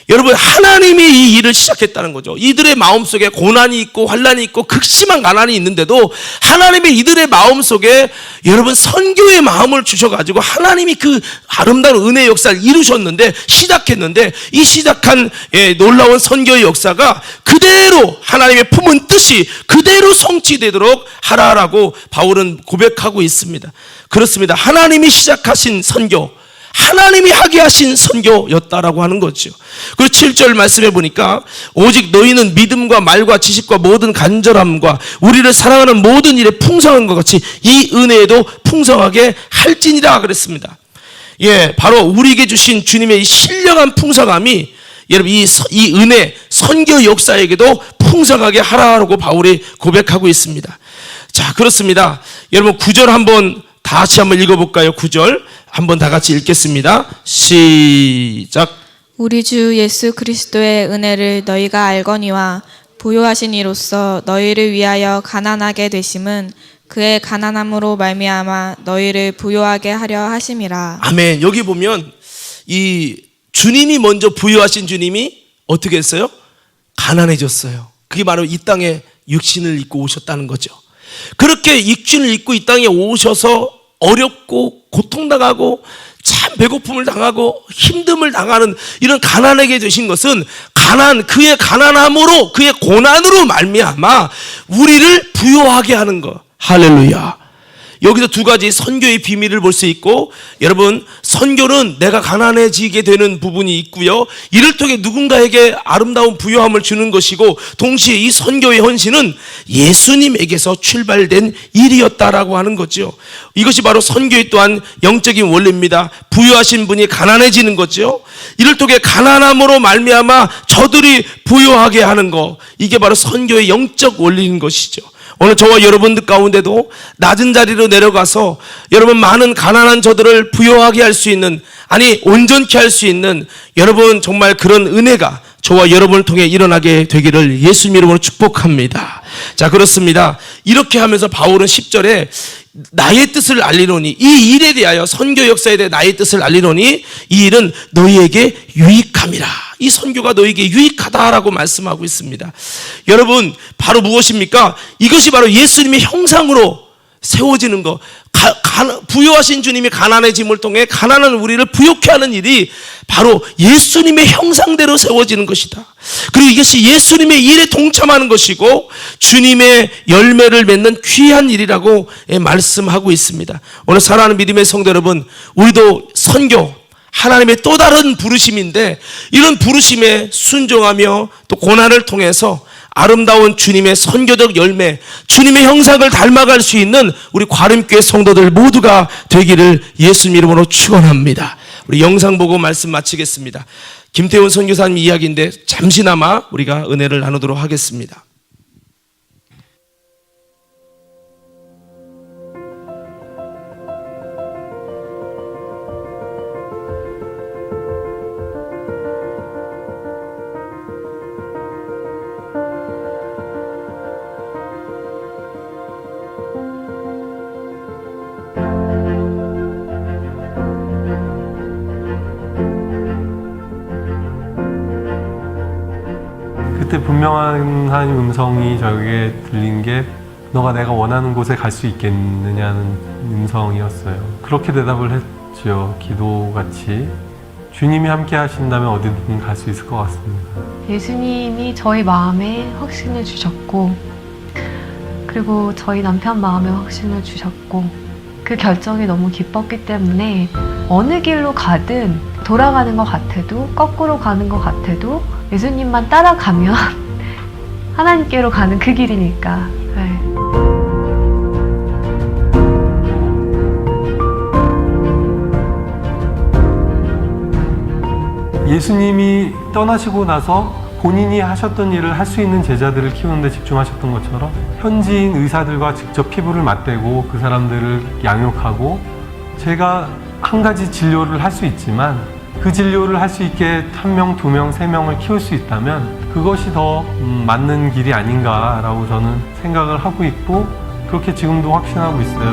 여러분, 하나님이 이 일을 시작했다는 거죠. 이들의 마음속에 고난이 있고 환난이 있고 극심한 가난이 있는데도 하나님이 이들의 마음속에 여러분 선교의 마음을 주셔가지고 하나님이 그 아름다운 은혜의 역사를 이루셨는데, 시작했는데, 이 시작한 놀라운 선교의 역사가 그대로 하나님의 품은 뜻이 그대로 성취되도록 하라라고 바울은 고백하고 있습니다. 그렇습니다. 하나님이 시작하신 선교, 하나님이 하게 하신 선교였다라고 하는 거죠. 그리고 7절 말씀해 보니까 오직 너희는 믿음과 말과 지식과 모든 간절함과 우리를 사랑하는 모든 일에 풍성한 것 같이 이 은혜에도 풍성하게 할지니라 그랬습니다. 바로 우리에게 주신 주님의 이 신령한 풍성함이 여러분 이 은혜 선교 역사에게도 풍성하게 하라고 바울이 고백하고 있습니다. 자, 그렇습니다. 여러분 9절 한번 다시 한번 읽어볼까요? 9절 한번 다 같이 읽겠습니다. 시작. 우리 주 예수 그리스도의 은혜를 너희가 알거니와 부요하신 이로써 너희를 위하여 가난하게 되심은 그의 가난함으로 말미암아 너희를 부요하게 하려 하심이라. 아멘. 여기 보면 이 주님이 먼저 부요하신 주님이 어떻게 했어요? 가난해졌어요. 그게 바로 이 땅에 육신을 입고 오셨다는 거죠. 그렇게 육신을 입고 이 땅에 오셔서 어렵고 고통당하고 참 배고픔을 당하고 힘듦을 당하는 이런 가난하게 되신 것은 그의 가난함으로, 그의 고난으로 말미암아 우리를 부요하게 하는 것. 할렐루야. 여기서 두 가지 선교의 비밀을 볼 수 있고, 여러분 선교는 내가 가난해지게 되는 부분이 있고요, 이를 통해 누군가에게 아름다운 부요함을 주는 것이고, 동시에 이 선교의 헌신은 예수님에게서 출발된 일이었다라고 하는 거죠. 이것이 바로 선교의 또한 영적인 원리입니다. 부요하신 분이 가난해지는 거죠. 이를 통해 가난함으로 말미암아 저들이 부요하게 하는 것, 이게 바로 선교의 영적 원리인 것이죠. 오늘 저와 여러분들 가운데도 낮은 자리로 내려가서 여러분 많은 가난한 저들을 부요하게 할 수 있는, 아니 온전케 할 수 있는 여러분 정말 그런 은혜가 저와 여러분을 통해 일어나게 되기를 예수님 이름으로 축복합니다. 자, 그렇습니다. 이렇게 하면서 바울은 10절에 나의 뜻을 알리노니, 이 일에 대하여 선교 역사에 대해 나의 뜻을 알리노니 이 일은 너희에게 유익함이라. 이 선교가 너희에게 유익하다라고 말씀하고 있습니다. 여러분 바로 무엇입니까? 이것이 바로 예수님의 형상으로 세워지는 것. 부요하신 주님이 가난해짐을 통해 가난한 우리를 부요케 하는 일이 바로 예수님의 형상대로 세워지는 것이다. 그리고 이것이 예수님의 일에 동참하는 것이고 주님의 열매를 맺는 귀한 일이라고 말씀하고 있습니다. 오늘 사랑하는 믿음의 성도 여러분, 우리도 선교, 하나님의 또 다른 부르심인데, 이런 부르심에 순종하며 또 고난을 통해서 아름다운 주님의 선교적 열매, 주님의 형상을 닮아갈 수 있는 우리 과림교회 성도들 모두가 되기를 예수님 이름으로 축원합니다. 우리 영상 보고 말씀 마치겠습니다. 김태훈 선교사님 이야기인데 잠시나마 우리가 은혜를 나누도록 하겠습니다. 그때 분명한 하나님 음성이 저에게 들린 게 너가 내가 원하는 곳에 갈 수 있겠느냐는 음성이었어요. 그렇게 대답을 했죠. 기도같이. 주님이 함께 하신다면 어디든 갈 수 있을 것 같습니다. 예수님이 저희 마음에 확신을 주셨고, 그리고 저희 남편 마음에 확신을 주셨고, 그 결정이 너무 기뻤기 때문에 어느 길로 가든 돌아가는 것 같아도 거꾸로 가는 것 같아도 예수님만 따라가면 하나님께로 가는 그 길이니까. 네. 예수님이 떠나시고 나서 본인이 하셨던 일을 할 수 있는 제자들을 키우는 데 집중하셨던 것처럼 현지인 의사들과 직접 피부를 맞대고 그 사람들을 양육하고, 제가 한 가지 진료를 할 수 있지만 그 진료를 할 수 있게 1명, 2명, 3명을 키울 수 있다면 그것이 더 맞는 길이 아닌가라고 저는 생각을 하고 있고, 그렇게 지금도 확신하고 있어요.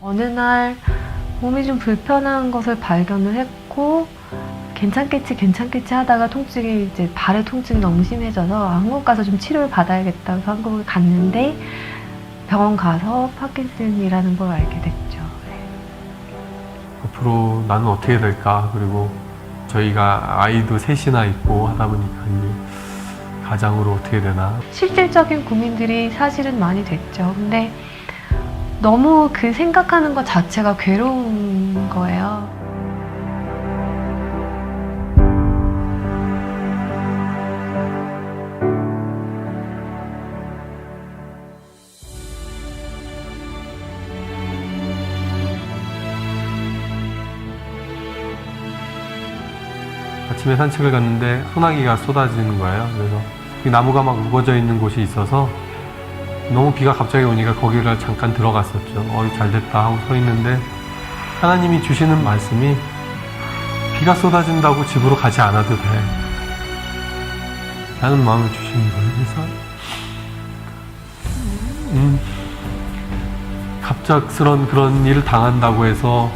어느 날 몸이 좀 불편한 것을 발견을 했고, 괜찮겠지 하다가 통증이 이제 발의 통증이 너무 심해져서 한국 가서 좀 치료를 받아야겠다고 해서 한국을 갔는데, 병원 가서 파킨슨이라는 걸 알게 됐죠. 네. 앞으로 나는 어떻게 될까, 그리고 저희가 아이도 셋이나 있고 하다 보니까 이제 가장으로 어떻게 되나. 실질적인 고민들이 사실은 많이 됐죠. 근데 너무 그 생각하는 것 자체가 괴로운 거예요. 아침에 산책을 갔는데 소나기가 쏟아지는 거예요. 그래서 이 나무가 막 우거져 있는 곳이 있어서 너무 비가 갑자기 오니까 거기를 잠깐 들어갔었죠. 잘 됐다 하고 서 있는데 하나님이 주시는 말씀이 비가 쏟아진다고 집으로 가지 않아도 돼 라는 마음을 주시는 거예요. 그래서 갑작스런 그런 일을 당한다고 해서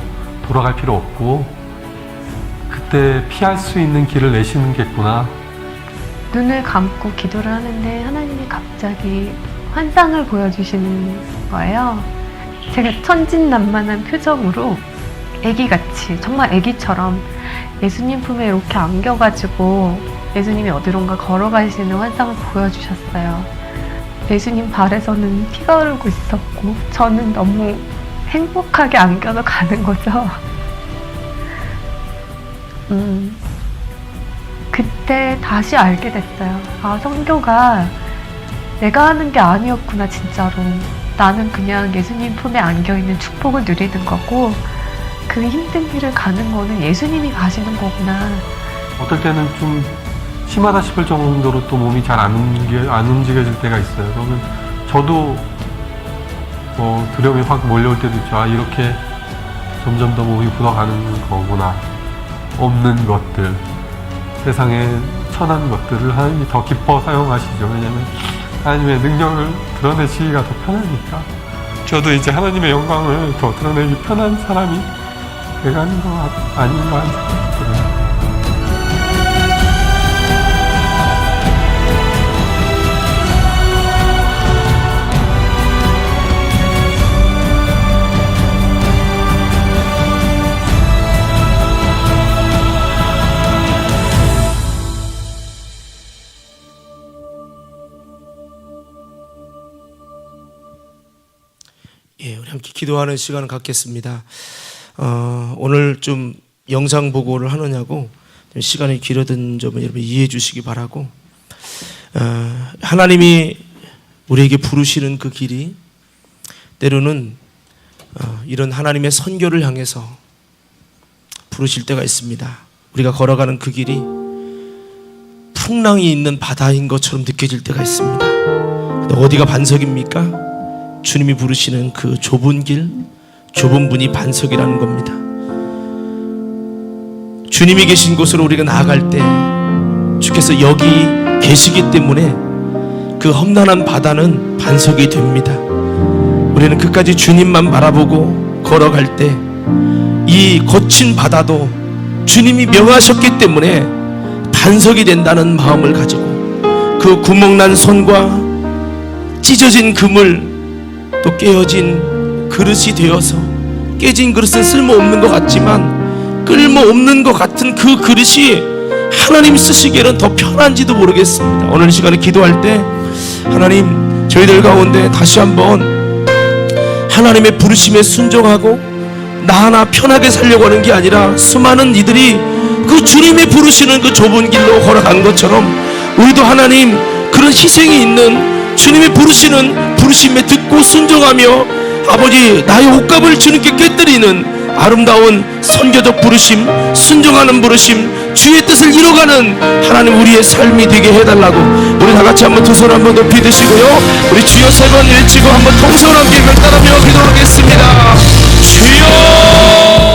돌아갈 필요 없고, 그때 피할 수 있는 길을 내시는 겠구나. 눈을 감고 기도를 하는데 하나님이 갑자기 환상을 보여주시는 거예요. 제가 천진난만한 표정으로 애기같이, 정말 애기처럼 예수님 품에 이렇게 안겨가지고 예수님이 어디론가 걸어가시는 환상을 보여주셨어요. 예수님 발에서는 피가 흐르고 있었고 저는 너무 행복하게 안겨서 가는 거죠. 그때 다시 알게 됐어요. 아, 선교가 내가 하는 게 아니었구나, 진짜로. 나는 그냥 예수님 품에 안겨있는 축복을 누리는 거고, 그 힘든 길을 가는 거는 예수님이 가시는 거구나. 어떨 때는 좀 심하다 싶을 정도로 또 몸이 잘 안 움직여질 때가 있어요. 그러면 저도 두려움이 확 몰려올 때도 있죠. 아, 이렇게 점점 더 몸이 굳어가는 거구나. 없는 것들, 세상에 천한 것들을 하나님이 더 기뻐 사용하시죠. 왜냐면 하나님의 능력을 드러내시기가 더 편하니까. 저도 이제 하나님의 영광을 더 드러내기 편한 사람이 돼가는 거 아닌가 하는 생각이 들어요. 예, 우리 함께 기도하는 시간을 갖겠습니다. 오늘 좀 영상 보고를 하느냐고 좀 시간이 길어든 점을 여러분 이해해 주시기 바라고, 하나님이 우리에게 부르시는 그 길이 때로는 이런 하나님의 선교를 향해서 부르실 때가 있습니다. 우리가 걸어가는 그 길이 풍랑이 있는 바다인 것처럼 느껴질 때가 있습니다. 근데 어디가 반석입니까? 주님이 부르시는 그 좁은 길, 좁은 문이 반석이라는 겁니다. 주님이 계신 곳으로 우리가 나아갈 때 주께서 여기 계시기 때문에 그 험난한 바다는 반석이 됩니다. 우리는 끝까지 주님만 바라보고 걸어갈 때 이 거친 바다도 주님이 명하셨기 때문에 반석이 된다는 마음을 가지고 그 구멍난 손과 찢어진 그물 또 깨어진 그릇이 되어서 깨진 그릇은 쓸모없는 것 같지만 끌모없는 것 같은 그 그릇이 하나님 쓰시기에는 더 편한지도 모르겠습니다. 오늘 이 시간에 기도할 때 하나님 저희들 가운데 다시 한번 하나님의 부르심에 순종하고 나 하나 편하게 살려고 하는 게 아니라 수많은 이들이 그 주님이 부르시는 그 좁은 길로 걸어간 것처럼 우리도 하나님 그런 희생이 있는 주님이 부르시는 부르심에 듣고 순종하며 아버지 나의 옷값을 주님께 깨뜨리는 아름다운 선교적 부르심, 순종하는 부르심, 주의 뜻을 이뤄가는 하나님 우리의 삶이 되게 해달라고 우리 다 같이 한번 두 손 한번 높이 드시고요, 우리 주여 세 번 외치고 한번 통성을 함께 따라며 기도하겠습니다. 주여